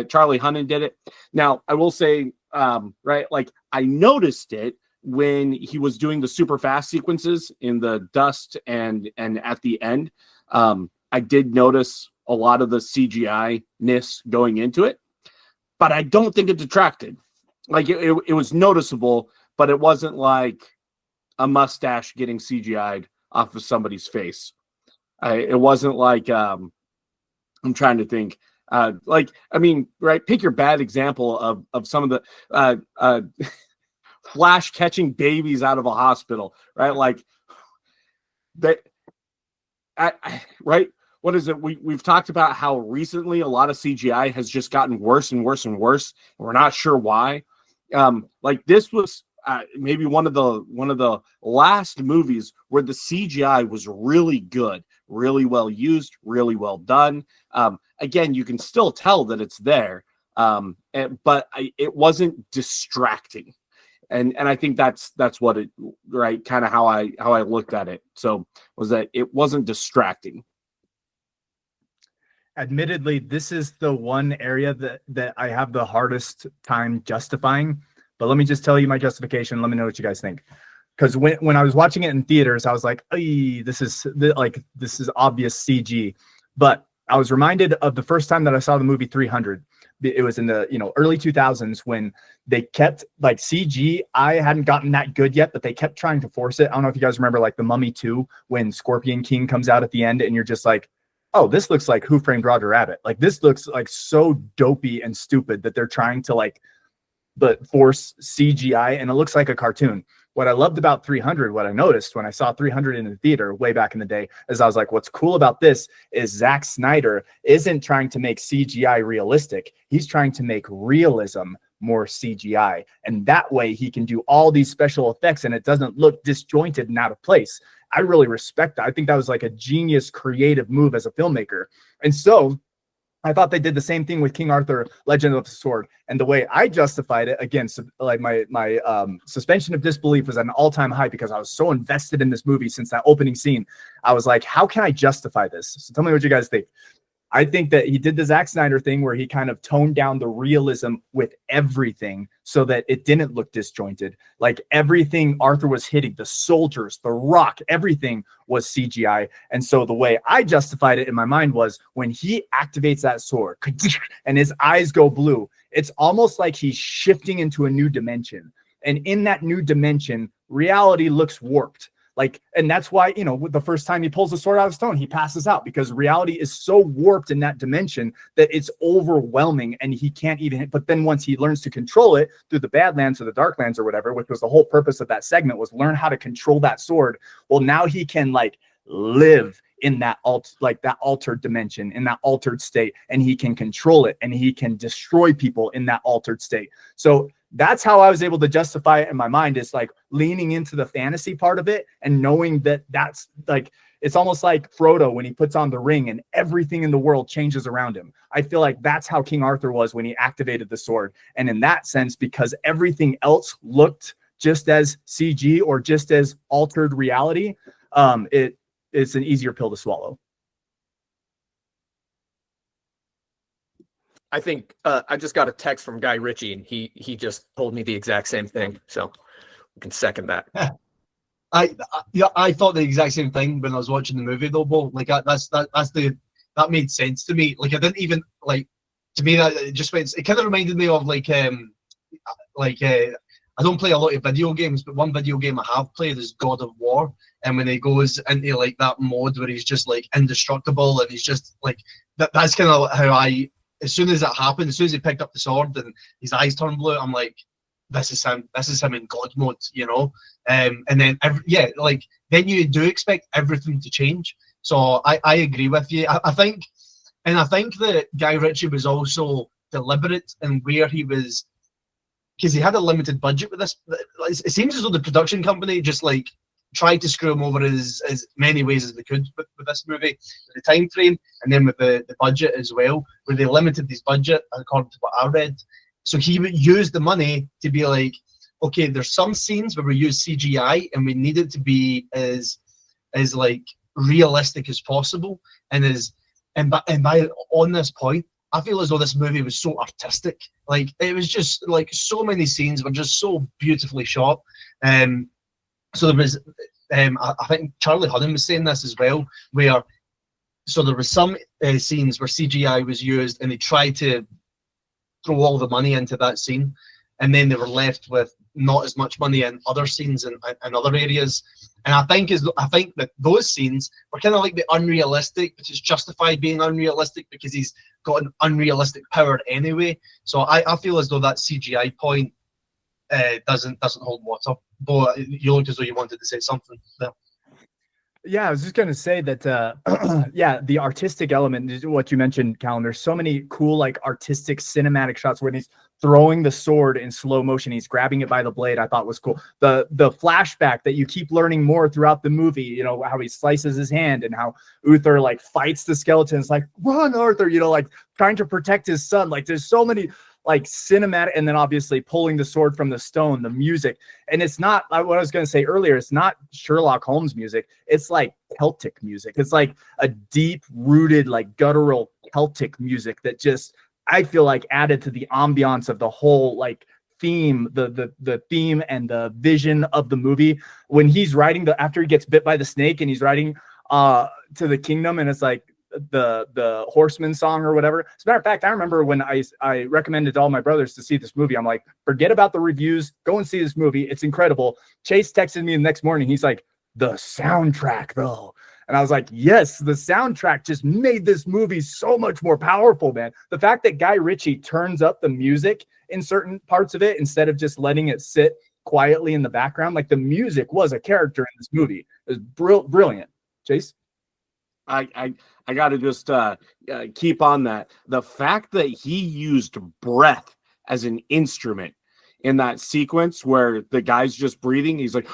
Speaker 4: Charlie Hunnam did it. Now, I will say, right, like, I noticed it when he was doing the super fast sequences in the dust and at the end. I did notice a lot of the CGI-ness going into it, but I don't think it detracted. Like, it was noticeable, but it wasn't like a mustache getting CGI'd off of somebody's face. It wasn't like, I'm trying to think, like, I mean, right, pick your bad example of some of the Flash catching babies out of a hospital, right? Like, that, right? What is it? We've talked about how recently a lot of CGI has just gotten worse and worse and worse, and we're not sure why. Like, this was maybe one of the last movies where the CGI was really good, really well used, really well done. Again, you can still tell that it's there, but it wasn't distracting, and I think that's what it, right, kind of how I looked at it. So was that it wasn't distracting.
Speaker 1: Admittedly, this is the one area that I have the hardest time justifying. But let me just tell you my justification. Let me know what you guys think. Because when I was watching it in theaters, I was like, this is obvious CG. But I was reminded of the first time that I saw the movie 300. It was in the early 2000s when they kept, like, CG. I hadn't gotten that good yet, but they kept trying to force it. I don't know if you guys remember, like, The Mummy 2, when Scorpion King comes out at the end and you're just like, oh, this looks like Who Framed Roger Rabbit. Like, this looks like so dopey and stupid that they're trying to, like, but force CGI, and it looks like a cartoon. What I loved about 300, what I noticed when I saw 300 in the theater way back in the day, is I was like, what's cool about this is Zack Snyder isn't trying to make CGI realistic. He's trying to make realism more CGI. And that way he can do all these special effects and it doesn't look disjointed and out of place. I really respect that. I think that was like a genius creative move as a filmmaker. And so I thought they did the same thing with King Arthur, Legend of the Sword. And the way I justified it, again, like my suspension of disbelief was at an all-time high because I was so invested in this movie since that opening scene. I was like, how can I justify this? So tell me what you guys think. I think that he did the Zack Snyder thing where he kind of toned down the realism with everything so that it didn't look disjointed. Like everything Arthur was hitting, the soldiers, the rock, everything was CGI. And so the way I justified it in my mind was when he activates that sword and his eyes go blue, it's almost like he's shifting into a new dimension. And in that new dimension, reality looks warped. Like, and that's why, you know, the first time he pulls the sword out of stone, he passes out because reality is so warped in that dimension that it's overwhelming and he can't even, but then once he learns to control it through the Badlands or the Darklands or whatever, which was the whole purpose of that segment, was learn how to control that sword. Well, now he can like live in that altered dimension, in that altered state, and he can control it and he can destroy people in that altered state. So that's how I was able to justify it in my mind, is like leaning into the fantasy part of it and knowing that that's like, it's almost like Frodo when he puts on the ring and everything in the world changes around him. I feel like that's how King Arthur was when he activated the sword. And in that sense, because everything else looked just as CG or just as altered reality, it's an easier pill to swallow.
Speaker 3: I think I just got a text from Guy Ritchie, and he just told me the exact same thing. So we can second that.
Speaker 5: I thought the exact same thing when I was watching the movie though, Bo. Like that made sense to me. Like I didn't even like, to me that it just went. It kind of reminded me of I don't play a lot of video games, but one video game I have played is God of War. And when he goes into like that mode where he's just like indestructible and he's just like that's kind of how I. As soon as that happened, as soon as he picked up the sword and his eyes turned blue, I'm like, this is him. This is him in God mode, you know. And then then you do expect everything to change. So I agree with you. I think that Guy Ritchie was also deliberate in where he was, because he had a limited budget with this. It seems as though the production company just like tried to screw him over as many ways as they could with this movie, with the time frame, and then with the budget as well, where they limited his budget according to what I read. So he would use the money to be like, okay, there's some scenes where we use CGI and we need it to be as like realistic as possible, and by on this point, I feel as though this movie was so artistic. Like it was just like so many scenes were just so beautifully shot. So there was, I think Charlie Hunnam was saying this as well, where so there was some scenes where CGI was used and they tried to throw all the money into that scene, and then they were left with not as much money in other scenes and other areas. And I think that those scenes were kind of like the unrealistic, which is justified being unrealistic because he's got an unrealistic power anyway. So I feel as though that CGI point doesn't hold water. But you looked as though you wanted to say something there.
Speaker 1: Yeah, I was just going to say that, yeah, the artistic element is what you mentioned, Callum. There's so many cool, like, artistic cinematic shots when he's throwing the sword in slow motion. He's grabbing it by the blade. I thought was cool. The flashback that you keep learning more throughout the movie, you know, how he slices his hand and how Uther, like, fights the skeletons, like, run, Arthur, you know, like, trying to protect his son. Like, there's so many, like, cinematic, and then obviously pulling the sword from the stone, the music. And it's not what I was going to say earlier, it's not Sherlock Holmes music, it's like Celtic music. It's like a deep rooted, like, guttural Celtic music that just, I feel like, added to the ambiance of the whole, like, theme, the theme and the vision of the movie. When he's riding after he gets bit by the snake and he's riding to the kingdom, and it's like the horseman song or whatever. As a matter of fact, I remember when I recommended to all my brothers to see this movie, I'm like, forget about the reviews, go and see this movie, it's incredible. Chase texted me the next morning, he's like, the soundtrack though. And I was like, yes, the soundtrack just made this movie so much more powerful, man. The fact that Guy Ritchie turns up the music in certain parts of it instead of just letting it sit quietly in the background, like, the music was a character in this movie. It was brilliant. Chase?
Speaker 4: I got to just keep on that. The fact that he used breath as an instrument in that sequence where the guy's just breathing, he's like,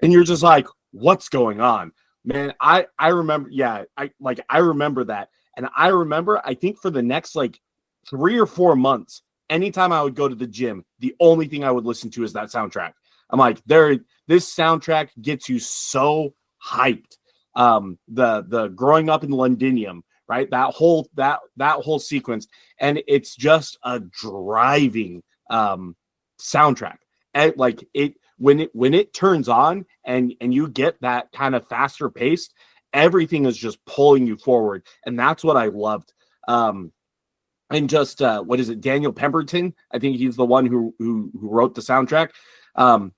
Speaker 4: and you're just like, what's going on? Man, I remember, yeah, I remember that. And I remember, I think for the next like 3 or 4 months, anytime I would go to the gym, the only thing I would listen to is that soundtrack. I'm like, this soundtrack gets you so hyped. The growing up in Londinium, right? That whole sequence, and it's just a driving soundtrack. And like when it turns on and you get that kind of faster paced, everything is just pulling you forward, and that's what I loved. And just what is it, Daniel Pemberton? I think he's the one who wrote the soundtrack.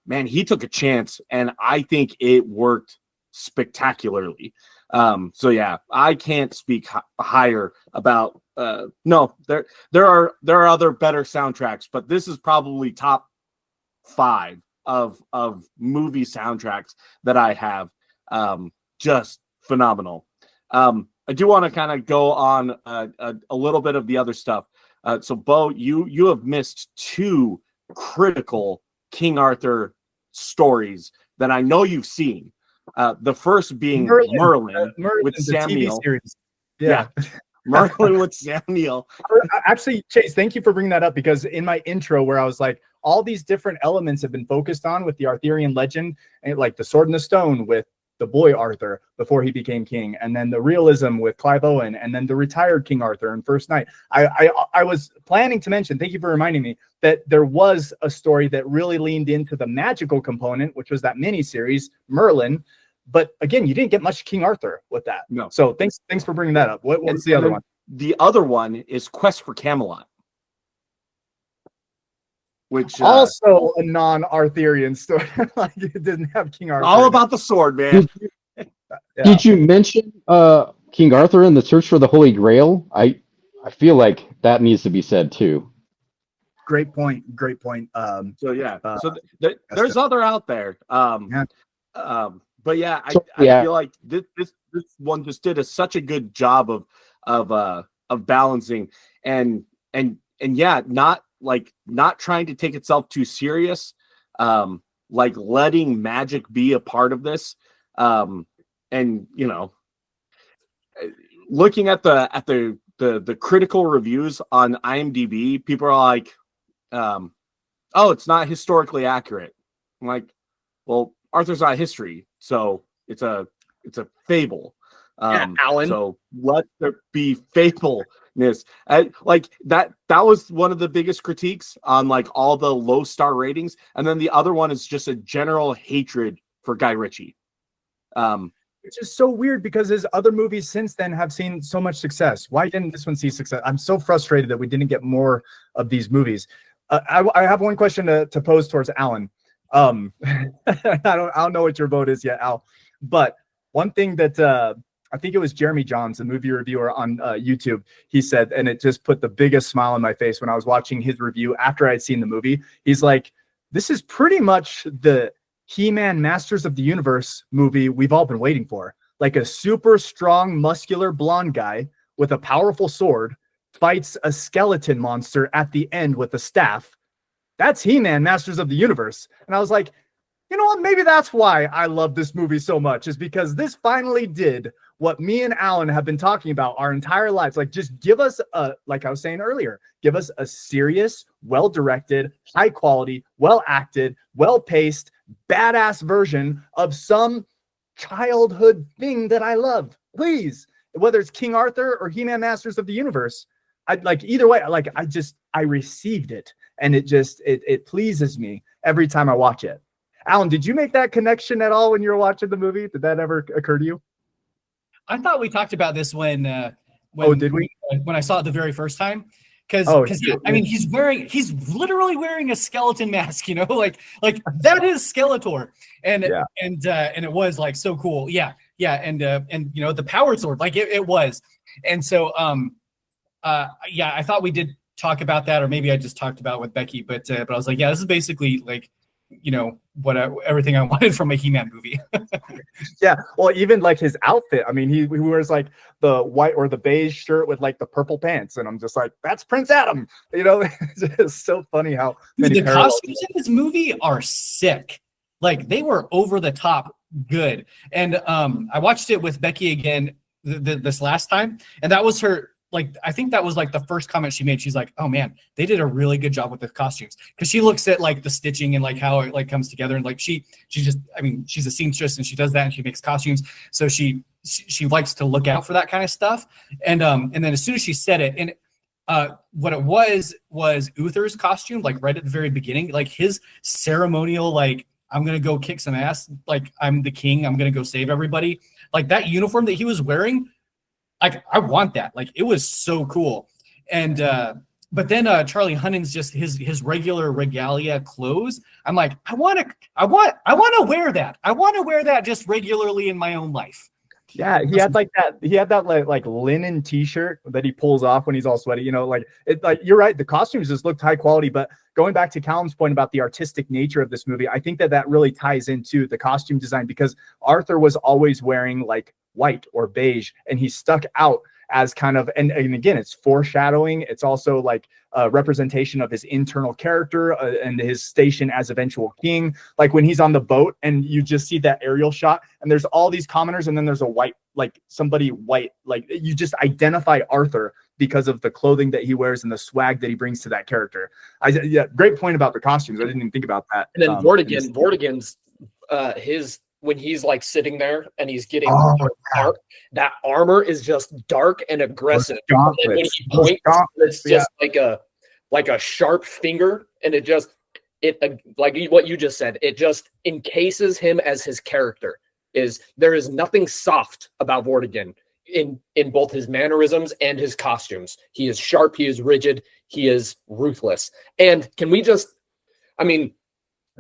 Speaker 4: Man, he took a chance, and I think it worked spectacularly. So yeah, I can't speak higher about. No, there are other better soundtracks, but this is probably top 5 of movie soundtracks that I have. Just phenomenal. I do want to kind of go on a little bit of the other stuff. So Bo, you have missed 2 critical King Arthur stories that I know you've seen. The first being Merlin with Sam Neill.
Speaker 1: Yeah.
Speaker 4: Merlin with Sam Neill.
Speaker 1: Actually, Chase, thank you for bringing that up, because in my intro where I was like, all these different elements have been focused on with the Arthurian legend, and like the Sword and the Stone with the boy Arthur before he became king, and then the realism with Clive Owen, and then the retired King Arthur in First Knight. I was planning to mention, thank you for reminding me, that there was a story that really leaned into the magical component, which was that mini series Merlin. But again, you didn't get much King Arthur with that.
Speaker 4: No.
Speaker 1: So thanks for bringing that up. What's the other one?
Speaker 4: The other one is Quest for Camelot, which
Speaker 1: also a non-Arthurian story. Like, it didn't have King Arthur.
Speaker 4: All about the sword, man.
Speaker 6: Did you mention King Arthur in the Search for the Holy Grail? I feel like that needs to be said too.
Speaker 1: Great point.
Speaker 4: So yeah, there's other out there. But yeah, I feel like this one just did such a good job of balancing and yeah, not trying to take itself too serious, like letting magic be a part of this, and you know, looking at the critical reviews on IMDb, people are like, oh, it's not historically accurate. I'm like, well, Arthur's not history, so it's a fable.
Speaker 3: Alan.
Speaker 4: So let there be faithfulness. Like that was one of the biggest critiques on like all the low star ratings, and then the other one is just a general hatred for Guy Ritchie.
Speaker 1: Which is so weird, because his other movies since then have seen so much success. Why didn't this one see success? I'm so frustrated that we didn't get more of these movies. I have one question to pose towards Alan. I don't know what your vote is yet, Al, but one thing that I think it was Jeremy Johns, a movie reviewer on YouTube, he said, and it just put the biggest smile on my face when I was watching his review after I'd seen the movie. He's like, this is pretty much the He-Man Masters of the Universe movie we've all been waiting for. Like a super strong, muscular blonde guy with a powerful sword fights a skeleton monster at the end with a staff. That's He-Man Masters of the Universe. And I was like, you know what? Maybe that's why I love this movie so much, is because this finally did what me and Alan have been talking about our entire lives. Like, just give us like I was saying earlier, give us a serious, well-directed, high quality, well-acted, well-paced, badass version of some childhood thing that I love. Please, whether it's King Arthur or He-Man Masters of the Universe, I like either way. Like, I received it. And it pleases me every time I watch it. Alan, did you make that connection at all when you were watching the movie? Did that ever occur to you?
Speaker 2: I thought we talked about this when
Speaker 1: did we?
Speaker 2: When I saw it the very first time. Because
Speaker 1: yeah.
Speaker 2: I mean, he's literally wearing a skeleton mask, you know, like that is Skeletor. And it was like so cool. Yeah. And you know, the power sword, like it was. And so yeah, I thought we did talk about that, or maybe I just talked about it with Becky, but I was like, yeah, this is basically like, you know, everything I wanted from a He-Man movie.
Speaker 1: Yeah, well, even like his outfit. I mean, he wears like the white or the beige shirt with like the purple pants, and I'm just like, that's Prince Adam. You know, it's just so funny how many
Speaker 2: the costumes in this movie are sick. Like they were over the top good. And I watched it with Becky again this last time, and that was her. Like I think that was like the first comment she made. She's like, "Oh man, they did a really good job with the costumes." Because she looks at like the stitching and like how it like comes together, and like she just, I mean, she's a seamstress and she does that and she makes costumes, so she likes to look out for that kind of stuff. And then as soon as she said it, and what it was Uther's costume, like right at the very beginning, like his ceremonial, like I'm gonna go kick some ass, like I'm the king, I'm gonna go save everybody, like that uniform that he was wearing. Like I want that. Like it was so cool. And but then Charlie Hunnam's just his regular regalia clothes. I'm like, I want to wear that. I want to wear that just regularly in my own life.
Speaker 1: Yeah, he had that like linen t-shirt that he pulls off when he's all sweaty, you know, like it, like you're right, the costumes just looked high quality. But going back to Callum's point about the artistic nature of this movie, I think that really ties into the costume design, because Arthur was always wearing like white or beige, and he stuck out as kind of, and again, it's foreshadowing. It's also like a representation of his internal character and his station as eventual king. Like when he's on the boat and you just see that aerial shot and there's all these commoners and then there's a white, like somebody white, like you just identify Arthur because of the clothing that he wears and the swag that he brings to that character. Yeah, great point about the costumes. I didn't even think about that.
Speaker 3: And then Vortigern's his, when he's like sitting there and he's getting dark, that armor is just dark and aggressive. And when he points, it's just like a sharp finger, and it like what you just said, it just encases him as his character. There is nothing soft about Vortigern in both his mannerisms and his costumes. He is sharp, he is rigid, he is ruthless. And can we just, I mean,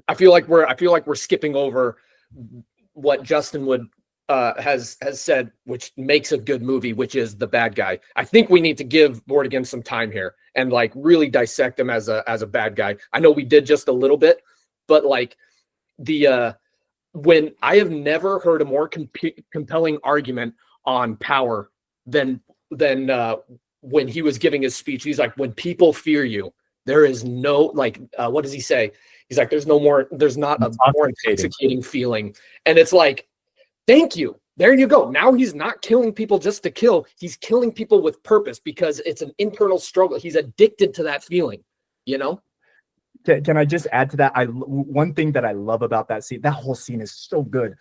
Speaker 3: I feel like we're skipping over what Justin would has said, which makes a good movie, which is the bad guy. I think we need to give Vortigern some time here and like really dissect him as a bad guy. I know we did just a little bit, but like when I have never heard a more compelling argument on power than when he was giving his speech. He's like, when people fear you, there is no, like, what does he say? He's like, there's not a more intoxicating feeling. And it's like, thank you. There you go. Now he's not killing people just to kill. He's killing people with purpose because it's an internal struggle. He's addicted to that feeling, you know?
Speaker 1: Can I just add to that? One thing that I love about that scene, that whole scene is so good.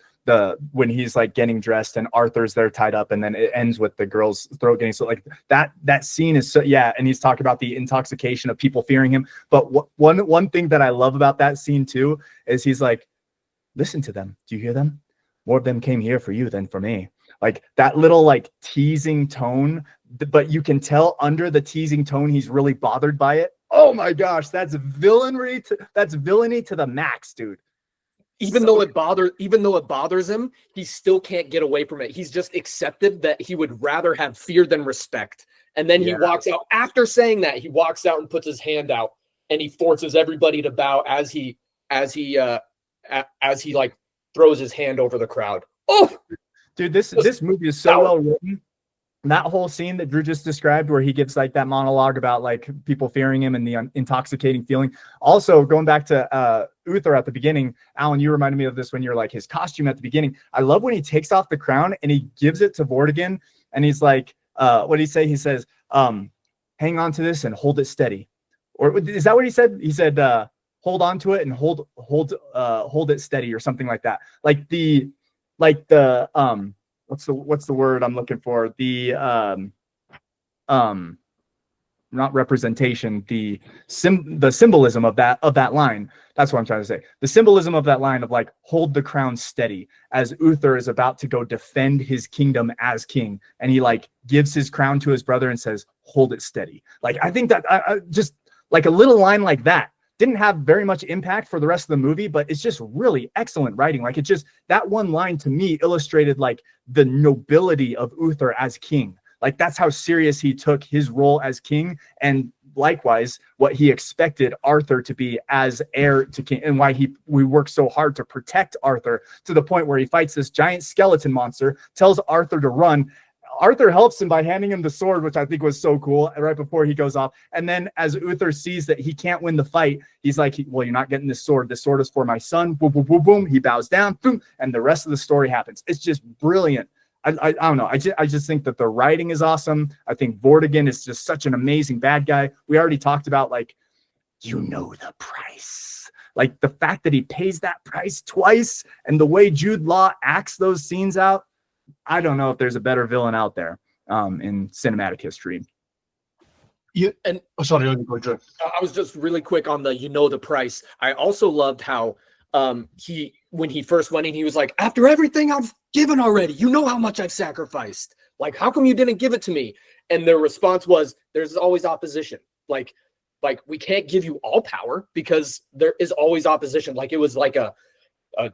Speaker 1: When he's like getting dressed and Arthur's there tied up, and then it ends with the girl's throat getting, so like that scene is so, yeah. And he's talking about the intoxication of people fearing him. But one thing that I love about that scene too is he's like, listen to them. Do you hear them? More of them came here for you than for me. Like that little like teasing tone, but you can tell under the teasing tone he's really bothered by it. Oh my gosh, that's villainy to the max, dude.
Speaker 3: Even though it bothers him, he still can't get away from it. He's just accepted that he would rather have fear than respect. And then he walks out. After saying that, he walks out and puts his hand out, and he forces everybody to bow as he like throws his hand over the crowd. Oh,
Speaker 1: dude, this movie is so well written. That whole scene that Drew just described, where he gives like that monologue about like people fearing him and the intoxicating feeling. Also, going back to Uther at the beginning, Alan, you reminded me of this when you're like his costume at the beginning. I love when he takes off the crown and he gives it to Vortigern, and he's like, what did he say? He says, hang on to this and hold it steady. Or is that what he said? He said, hold on to it and hold it steady, or something like that. Like the what's the word I'm looking for? The not representation, the symbolism of that line. That's what I'm trying to say. The symbolism of that line of like, hold the crown steady, as Uther is about to go defend his kingdom as king, and he like gives his crown to his brother and says, hold it steady. Like, I think that I just like a little line like that didn't have very much impact for the rest of the movie, but it's just really excellent writing. Like, it just, that one line to me illustrated like the nobility of Uther as king. Like, that's how serious he took his role as king, and likewise what he expected Arthur to be as heir to king, and why we worked so hard to protect Arthur, to the point where he fights this giant skeleton monster, tells Arthur to run, Arthur helps him by handing him the sword, which I think was so cool, right before he goes off. And then as Uther sees that he can't win the fight, he's like, well, you're not getting this sword. This sword is for my son. Boom, boom, boom, boom. He bows down, boom, and the rest of the story happens. It's just brilliant. I don't know. I just think that the writing is awesome. I think Vortigern is just such an amazing bad guy. We already talked about, like, you know the price. Like, the fact that he pays that price twice and the way Jude Law acts those scenes out, I don't know if there's a better villain out there in cinematic history.
Speaker 5: Sorry, I'll go, Drew.
Speaker 3: I was just really quick on the, you know, the price. I also loved how when he first went in, he was like, after everything I've given already, you know how much I've sacrificed. Like, how come you didn't give it to me? And their response was, there's always opposition. Like we can't give you all power because there is always opposition. Like, it was like a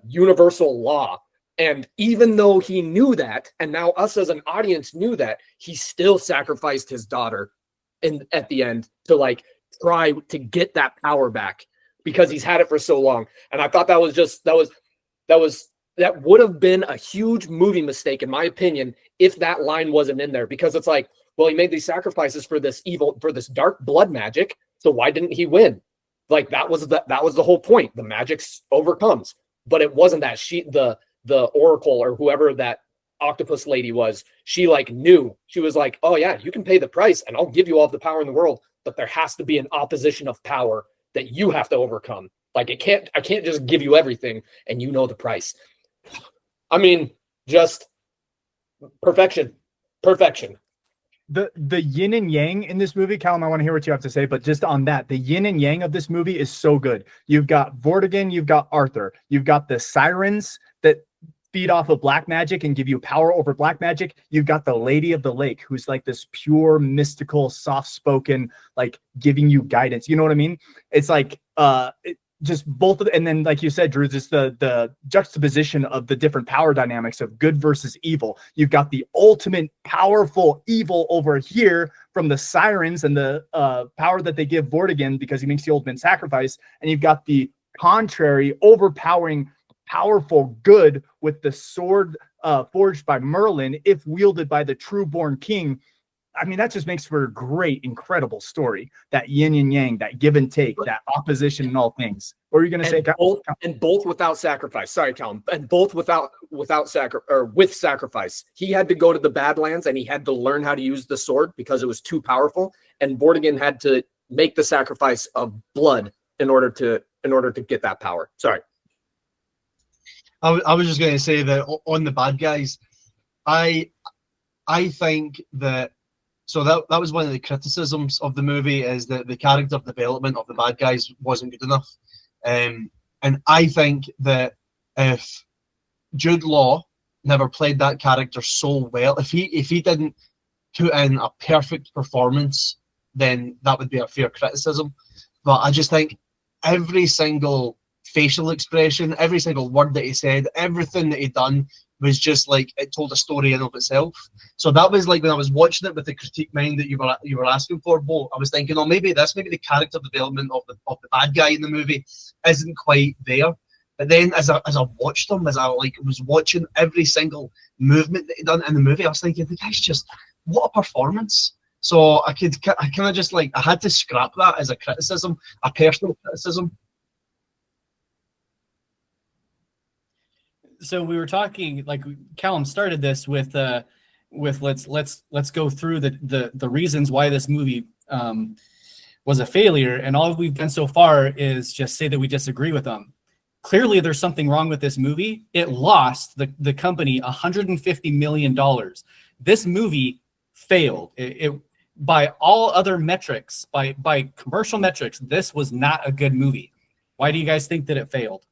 Speaker 3: universal law. And even though he knew that, and now us as an audience knew that, he still sacrificed his daughter at the end to, like, try to get that power back because he's had it for so long. And I thought that would have been a huge movie mistake, in my opinion, if that line wasn't in there, because it's like, well, he made these sacrifices for this dark blood magic. So why didn't he win? Like, that was the whole point. The magic overcomes, but it wasn't that. The Oracle, or whoever that octopus lady was, she, like, knew. She was like, oh yeah, you can pay the price and I'll give you all the power in the world, but there has to be an opposition of power that you have to overcome. Like, I can't just give you everything and you know the price. I mean, just perfection.
Speaker 1: The yin and yang in this movie, Callum, I want to hear what you have to say, but just on that, the yin and yang of this movie is so good. You've got Vortigern, you've got Arthur, you've got the sirens that feed off of black magic and give you power over black magic. You've got the Lady of the Lake, who's like this pure, mystical, soft-spoken, like, giving you guidance. You know what I mean? It's like just both of and then, like you said, Drew, just the juxtaposition of the different power dynamics of good versus evil. You've got the ultimate powerful evil over here from the sirens and the power that they give Vortigern because he makes the ultimate sacrifice, and you've got the contrary, overpowering, powerful good with the sword forged by Merlin, if wielded by the true-born king. I mean, that just makes for a great, incredible story. That yin and yang, that give and take, that opposition in all things. What are you going to say?
Speaker 3: Both without sacrifice. Sorry, Callum. And both with sacrifice. He had to go to the Badlands and he had to learn how to use the sword because it was too powerful. And Vortigern had to make the sacrifice of blood in order to get that power. Sorry.
Speaker 5: I was just going to say that on the bad guys, I think that. So that was one of the criticisms of the movie, is that the character development of the bad guys wasn't good enough. And I think that if Jude Law never played that character so well, if he didn't put in a perfect performance, then that would be a fair criticism. But I just think every single facial expression, every single word that he said, everything that he done was just like, it told a story in of itself. So that was like, when I was watching it with the critique mind that you were asking for, Bo, I was thinking, oh, maybe the character development of the bad guy in the movie isn't quite there. But then as I watched him, as I was watching every single movement that he done in the movie, I was thinking, the guy's just, what a performance. So I kind of just, like, I had to scrap that as a criticism, a personal criticism.
Speaker 2: So we were talking, like, Callum started this with let's go through the reasons why this movie was a failure, and all we've done so far is just say that we disagree with them. Clearly, there's something wrong with this movie. It lost the company $150 million. This movie failed. It by all other metrics, by commercial metrics, this was not a good movie. Why do you guys think that it failed?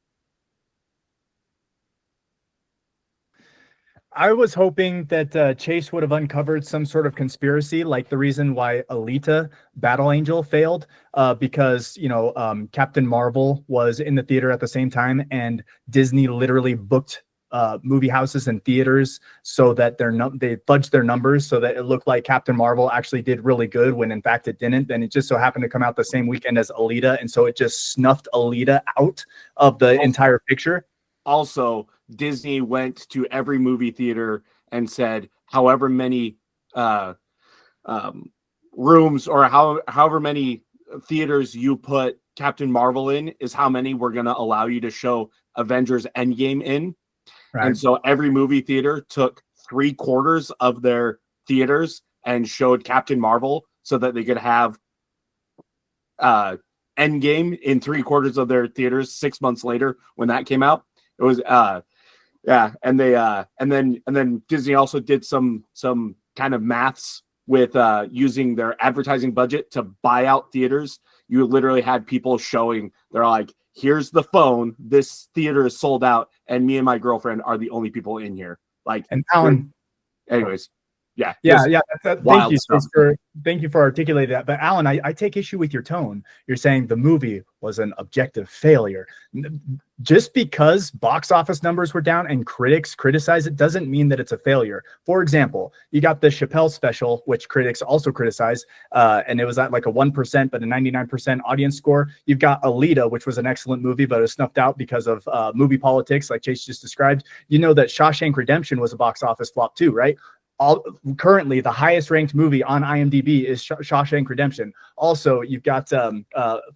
Speaker 1: I was hoping that Chase would have uncovered some sort of conspiracy, like the reason why Alita Battle Angel failed, because, Captain Marvel was in the theater at the same time, and Disney literally booked movie houses and theaters so that they fudged their numbers so that it looked like Captain Marvel actually did really good when in fact it didn't. And it just so happened to come out the same weekend as Alita, and so it just snuffed Alita out of the entire picture.
Speaker 4: Also, Disney went to every movie theater and said, however many rooms or however many theaters you put Captain Marvel in is how many we're going to allow you to show Avengers Endgame in.
Speaker 1: Right.
Speaker 4: And so every movie theater took 3/4 of their theaters and showed Captain Marvel so that they could have Endgame in 3/4 of their theaters 6 months later when that came out. It was yeah, and they and then Disney also did some kind of maths with using their advertising budget to buy out theaters. You literally had people showing, they're like, here's the phone, this theater is sold out, and me and my girlfriend are the only people in here. Like,
Speaker 1: And Alan,
Speaker 4: anyways, yeah.
Speaker 1: Thank you for articulating that. But Alan, I take issue with your tone. You're saying the movie was an objective failure. Just because box office numbers were down and critics criticize it doesn't mean that it's a failure. For example, you got the Chappelle special, which critics also criticize, and it was at like a 1% but a 99% audience score. You've got Alita, which was an excellent movie, but it was snuffed out because of movie politics, like Chase just described. You know that Shawshank Redemption was a box office flop too, right? Currently the highest ranked movie on IMDb is Shawshank Redemption. Also, you've got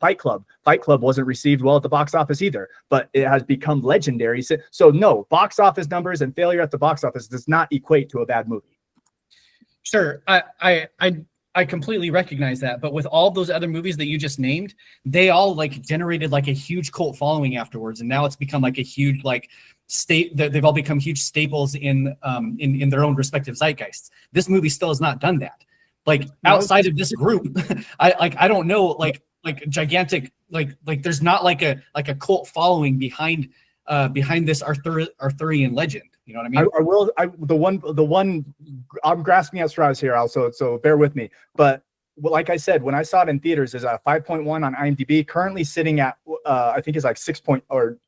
Speaker 1: Fight Club. Fight Club wasn't received well at the box office either, but it has become legendary. So no, box office numbers and failure at the box office does not equate to a bad movie.
Speaker 2: Sure, I completely recognize that, but with all those other movies that you just named, they all like generated like a huge cult following afterwards, and now it's become like a huge like they've all become huge staples in their own respective zeitgeists. This movie still has not done that. Like outside of this group, I don't know like gigantic like there's not like a cult following behind this Arthurian legend. You know what I mean?
Speaker 1: The one I'm grasping at straws here also, so bear with me. But like I said, when I saw it in theaters, is a 5.1 on IMDb, currently sitting at I think it's like 6 point or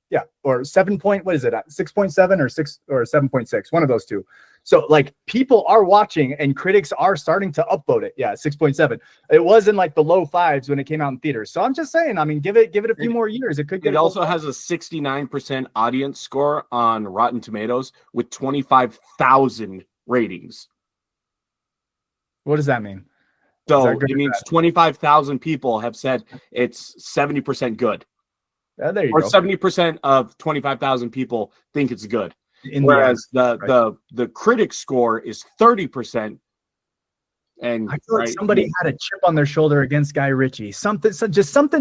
Speaker 1: 7 point. What is it at? 6.7 or 6 or 7.6? One of those two. So like people are watching and critics are starting to upvote it. Yeah, 6.7. It was in like the low 5s when it came out in theaters. So I'm just saying, I mean, give it a few more years. It could get.
Speaker 4: It also has a 69% audience score on Rotten Tomatoes with 25,000 ratings.
Speaker 1: What does that mean?
Speaker 4: So it means 25,000 people have said it's 70% good.
Speaker 1: There you
Speaker 4: or
Speaker 1: go.
Speaker 4: 70% of 25,000 people think it's good. Whereas the critic score is 30%. And
Speaker 1: I feel like somebody had a chip on their shoulder against Guy Ritchie. Something.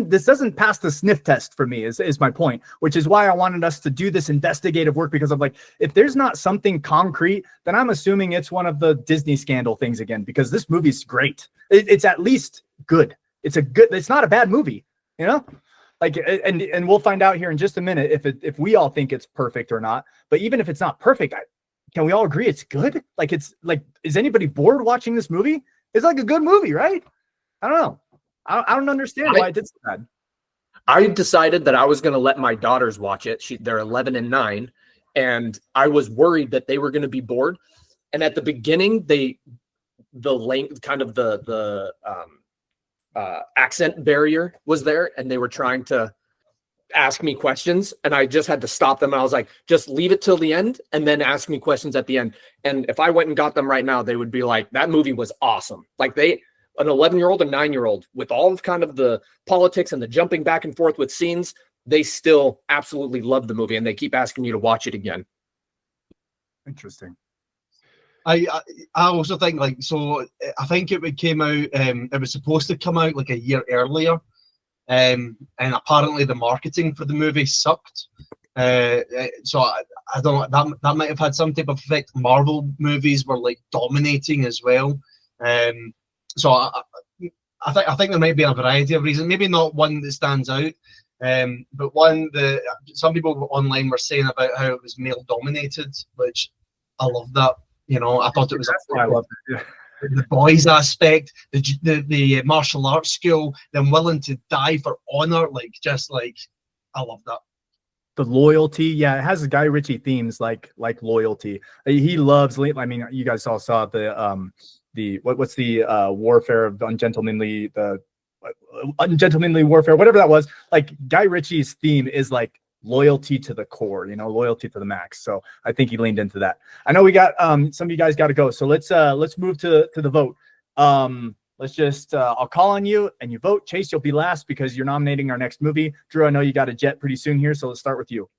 Speaker 1: This doesn't pass the sniff test for me. Is my point, which is why I wanted us to do this investigative work, because I'm like, if there's not something concrete, then I'm assuming it's one of the Disney scandal things again. Because this movie's great. It's at least good. It's not a bad movie. You know. Like, and we'll find out here in just a minute if we all think it's perfect or not. But even if it's not perfect, can we all agree it's good? Like, it's like, is anybody bored watching this movie? It's like a good movie, right? I don't know. I don't understand why it did so bad.
Speaker 3: I decided that I was going to let my daughters watch it. They're 11 and 9, and I was worried that they were going to be bored. And at the beginning, the accent barrier was there, and they were trying to ask me questions, and I just had to stop them. And I was like, just leave it till the end and then ask me questions at the end. And if I went and got them right now, they would be like, that movie was awesome. Like an 11-year-old and 9-year-old with all of kind of the politics and the jumping back and forth with scenes, they still absolutely love the movie, and they keep asking you to watch it again.
Speaker 1: Interesting.
Speaker 5: I also think I think it came out. It was supposed to come out like a year earlier, and apparently the marketing for the movie sucked. So I don't know, that might have had some type of effect. Marvel movies were like dominating as well. So I think there might be a variety of reasons. Maybe not one that stands out, but one that some people online were saying about how it was male dominated, which I love that. You know, I thought it was
Speaker 1: I love it. Yeah.
Speaker 5: The boys aspect, the martial arts skill, them willing to die for honor, I love that.
Speaker 1: The loyalty, yeah, it has Guy Ritchie themes like loyalty. He loves. I mean, you guys all saw what's the warfare of ungentlemanly warfare, whatever that was. Like Guy Ritchie's theme is like loyalty to the core, loyalty to the max. So I think he leaned into that. I know we got some of you guys got to go, so let's move to the vote. Let's just I'll call on you and you vote. Chase, you'll be last because you're nominating our next movie. Drew, I know you got a jet pretty soon here, so let's start with you.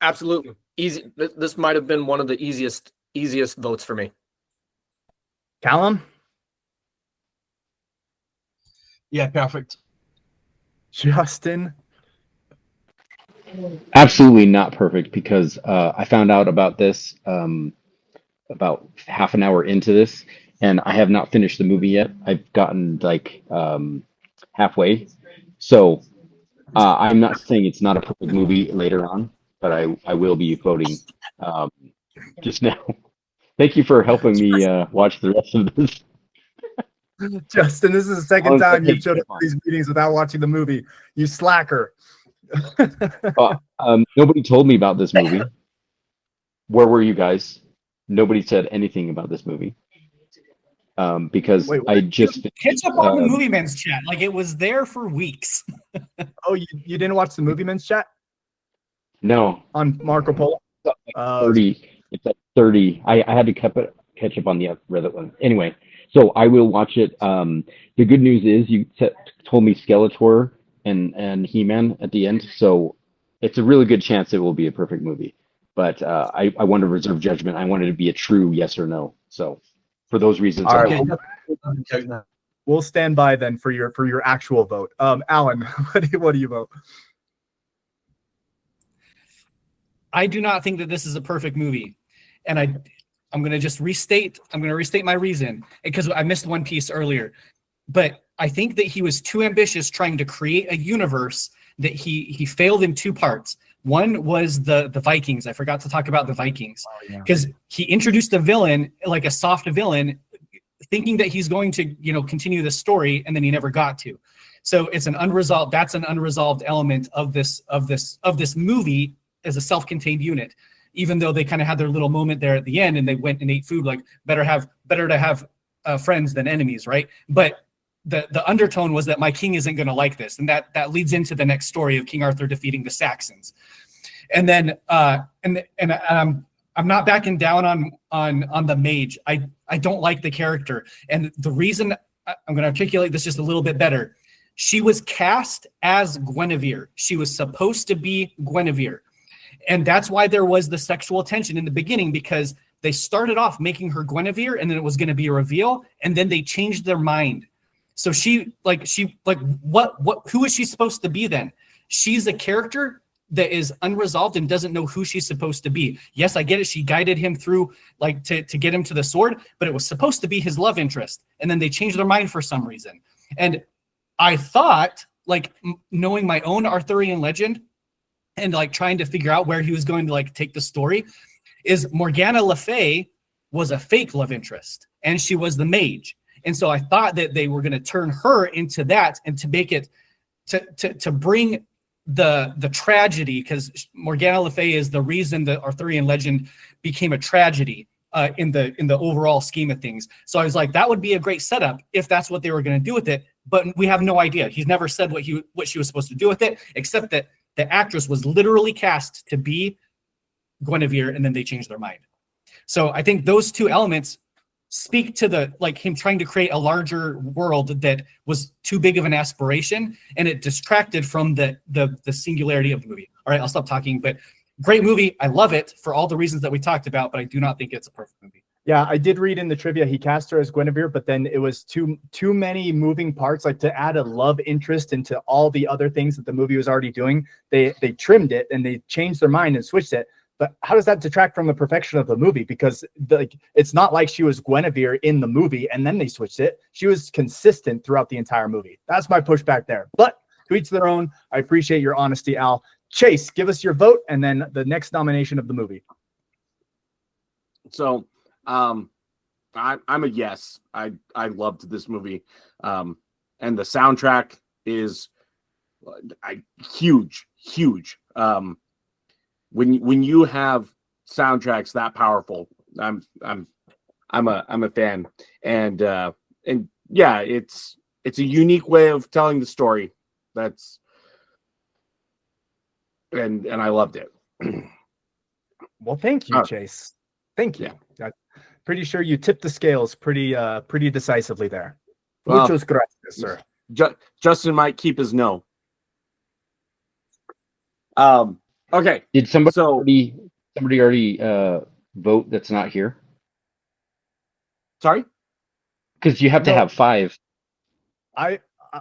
Speaker 3: Absolutely easy. This might have been one of the easiest votes for me.
Speaker 1: Callum?
Speaker 5: Yeah, perfect.
Speaker 1: Justin?
Speaker 6: Absolutely not perfect, because I found out about this about half an hour into this, and I have not finished the movie yet. I've gotten like halfway. So I'm not saying it's not a perfect movie later on, but I will be voting just now. Thank you for helping me watch the rest of this.
Speaker 1: Justin, this is the second time you've showed up to these meetings without watching the movie. You slacker.
Speaker 6: Nobody told me about this movie. Where were you guys? Nobody said anything about this movie. Because
Speaker 1: Wait,
Speaker 6: I just
Speaker 2: Catch up on the Movie Men's chat. Like, it was there for weeks.
Speaker 1: Oh, you didn't watch the Movie Men's chat
Speaker 6: no
Speaker 1: on Marco Polo?
Speaker 6: 30. It's at 30. I had to catch up on the other one. Anyway, so I will watch it. The good news is you told me Skeletor and He-Man at the end, so it's a really good chance it will be a perfect movie. But I want to reserve judgment. I want it to be a true yes or no. So for those reasons,
Speaker 1: All
Speaker 6: I'm
Speaker 1: right.
Speaker 6: not.
Speaker 1: We'll stand by then for your actual vote. Alan, what do you vote?
Speaker 2: I do not think that this is a perfect movie, and I'm going to just restate. I'm going to restate my reason, because I missed one piece earlier. But I think that he was too ambitious trying to create a universe that he failed in two parts. One was the Vikings. I forgot to talk about the Vikings, because he introduced a villain, like a soft villain, thinking that he's going to continue the story, and then he never got to. So it's an unresolved. That's an unresolved element of this movie as a self-contained unit. Even though they kind of had their little moment there at the end, and they went and ate food, like better to have friends than enemies, right? But the undertone was that my king isn't going to like this, and that leads into the next story of King Arthur defeating the Saxons. And then I'm not backing down on the mage. I don't like the character, and the reason I'm going to articulate this just a little bit better. She was cast as Guinevere. She was supposed to be Guinevere. And that's why there was the sexual tension in the beginning, because they started off making her Guinevere, and then it was going to be a reveal, and then they changed their mind. So who is she supposed to be then? She's a character that is unresolved and doesn't know who she's supposed to be. Yes, I get it. She guided him through, like, to get him to the sword, but it was supposed to be his love interest. And then they changed their mind for some reason. And I thought, like, knowing my own Arthurian legend, and like trying to figure out where he was going to like take the story, is Morgana Le Fay was a fake love interest, and she was the mage. And so I thought that they were going to turn her into that, and to make it to bring the tragedy, because Morgana Le Fay is the reason the Arthurian legend became a tragedy in the overall scheme of things. So I was like, that would be a great setup if that's what they were going to do with it. But we have no idea. He's never said what she was supposed to do with it, except that the actress was literally cast to be Guinevere, and then they changed their mind. So I think those two elements speak to him trying to create a larger world that was too big of an aspiration, and it distracted from the singularity of the movie. All right, I'll stop talking, but great movie. I love it for all the reasons that we talked about, but I do not think it's a perfect movie.
Speaker 1: Yeah, I did read in the trivia he cast her as Guinevere, but then it was too many moving parts. Like, to add a love interest into all the other things that the movie was already doing, they trimmed it and they changed their mind and switched it. But how does that detract from the perfection of the movie? Because it's not like she was Guinevere in the movie and then they switched it. She was consistent throughout the entire movie. That's my pushback there. But to each their own. I appreciate your honesty, Al. Chase, give us your vote and then the next nomination of the movie.
Speaker 4: So I'm a yes. I loved this movie. And the soundtrack is huge. When you have soundtracks that powerful, I'm a fan. And yeah, it's a unique way of telling the story. That's and I loved it.
Speaker 1: Well, thank you,
Speaker 4: Oh.
Speaker 1: Chase. Thank you. I'm pretty sure you tipped the scales pretty decisively there.
Speaker 4: Well,
Speaker 1: Muchos gracias, sir.
Speaker 4: Justin might keep his no. Okay.
Speaker 6: Did somebody
Speaker 4: So-
Speaker 6: already vote that's not here?
Speaker 4: Sorry.
Speaker 6: Because you have to
Speaker 1: No.
Speaker 6: have 5.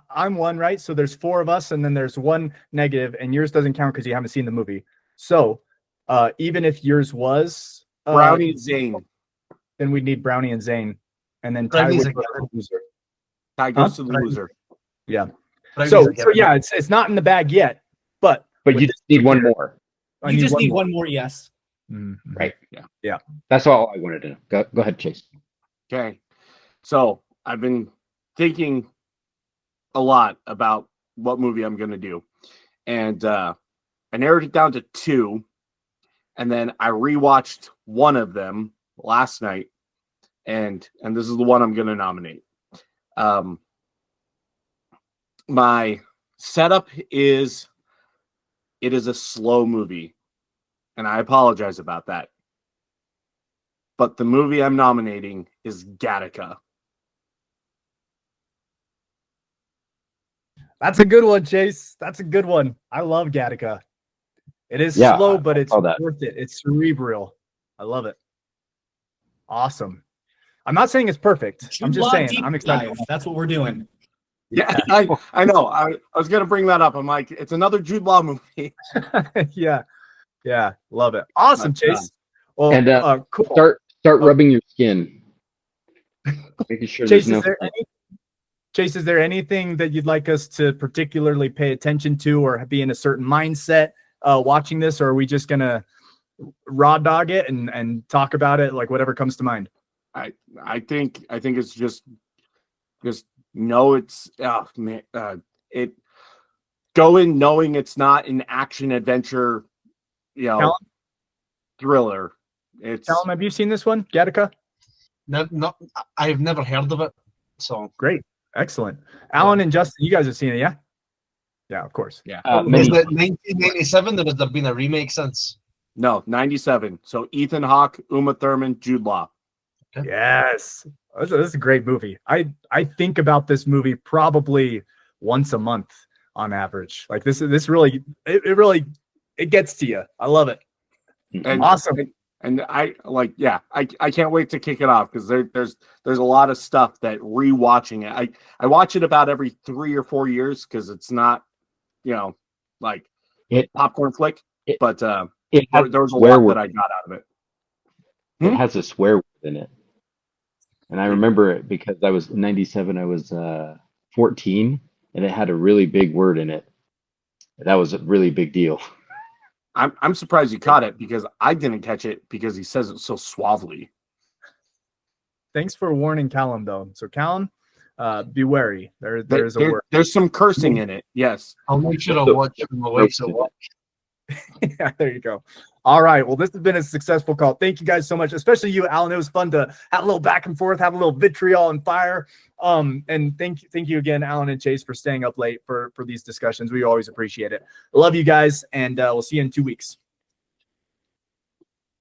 Speaker 1: I'm one, right? So there's 4 of us, and then there's 1 negative, and yours doesn't count because you haven't seen the movie. So even if yours was
Speaker 4: Brownie Zane.
Speaker 1: then we'd need Brownie and Zane, and then Ty
Speaker 5: Brownie's
Speaker 1: would
Speaker 5: a
Speaker 1: go to the loser.
Speaker 4: Ty goes to the loser.
Speaker 1: So yeah, it's not in the bag yet, but
Speaker 6: But you just need one more.
Speaker 1: I
Speaker 2: You just need
Speaker 1: more.
Speaker 2: one more yes.
Speaker 1: Mhm.
Speaker 6: Right.
Speaker 4: Yeah.
Speaker 6: That's all I wanted to know. Go ahead, Chase.
Speaker 4: Okay. So I've been thinking a lot about what movie I'm going to do. And I narrowed it down to 2. And then I rewatched one of them last night. And this is the one I'm going to nominate. My setup is it is a slow movie. And I apologize about that. But the movie I'm nominating is Gattaca.
Speaker 1: That's a good one, Chase. That's a good one. I love Gattaca. It is
Speaker 6: Yeah,
Speaker 1: slow, but it's
Speaker 6: saw that.
Speaker 1: worth it. It's cerebral. I love it. Awesome. I'm not saying it's perfect. I'm
Speaker 2: Jude
Speaker 1: just
Speaker 2: Law
Speaker 1: saying
Speaker 2: deep
Speaker 1: I'm excited.
Speaker 2: dive. That's what we're doing.
Speaker 4: Yeah, I know. I was going to bring that up. I'm like, it's another Jude Law movie.
Speaker 1: Yeah. Yeah. Love it. Awesome,
Speaker 4: Not done.
Speaker 1: Chase. Well,
Speaker 6: And,
Speaker 1: cool.
Speaker 6: Start rubbing your skin. Making sure
Speaker 1: Chase,
Speaker 6: there's no.
Speaker 1: Chase, is there anything that you'd like us to particularly pay attention to or be in a certain mindset watching this, or are we just gonna raw dog it and talk about it like whatever comes to mind?
Speaker 4: I think it's just know it's it go in knowing it's not an action adventure,
Speaker 1: Callum?
Speaker 4: thriller. It's
Speaker 1: Callum, have you seen this one, Gattaca?
Speaker 5: No, I've never heard of it. So
Speaker 1: Great, excellent. Alan and Justin, you guys have seen it, yeah? Yeah, of course.
Speaker 4: yeah.
Speaker 5: is
Speaker 6: Many,
Speaker 5: it 1997 or has there been a remake since?
Speaker 4: No, 97. So Ethan Hawke, Uma Thurman, Jude Law.
Speaker 1: Yes, this is a great movie. I think about this movie probably once a month on average. Like this really it gets to you. I love it.
Speaker 4: And
Speaker 1: Awesome.
Speaker 4: And I can't wait to kick it off because there's a lot of stuff that rewatching it. I watch it about every 3 or 4 years because it's not, like popcorn flick. But there was a lot that I got out of it.
Speaker 6: It has a swear word in it. And I remember it because I was in 97, I was 14, and it had a really big word in it. That was a really big deal.
Speaker 4: I'm surprised you caught it because I didn't catch it because he says it so suavely.
Speaker 1: Thanks for warning Callum though. So Callum, be wary. There's a word.
Speaker 4: There's some cursing in it. Yes.
Speaker 5: I'll make sure I watch it when my wife's at work.
Speaker 1: Yeah, there you go. All right. Well, this has been a successful call. Thank you guys so much, especially you, Alan. It was fun to have a little back and forth, have a little vitriol and fire. And thank you again, Alan and Chase, for staying up late for these discussions. We always appreciate it. Love you guys, and we'll see you in 2 weeks.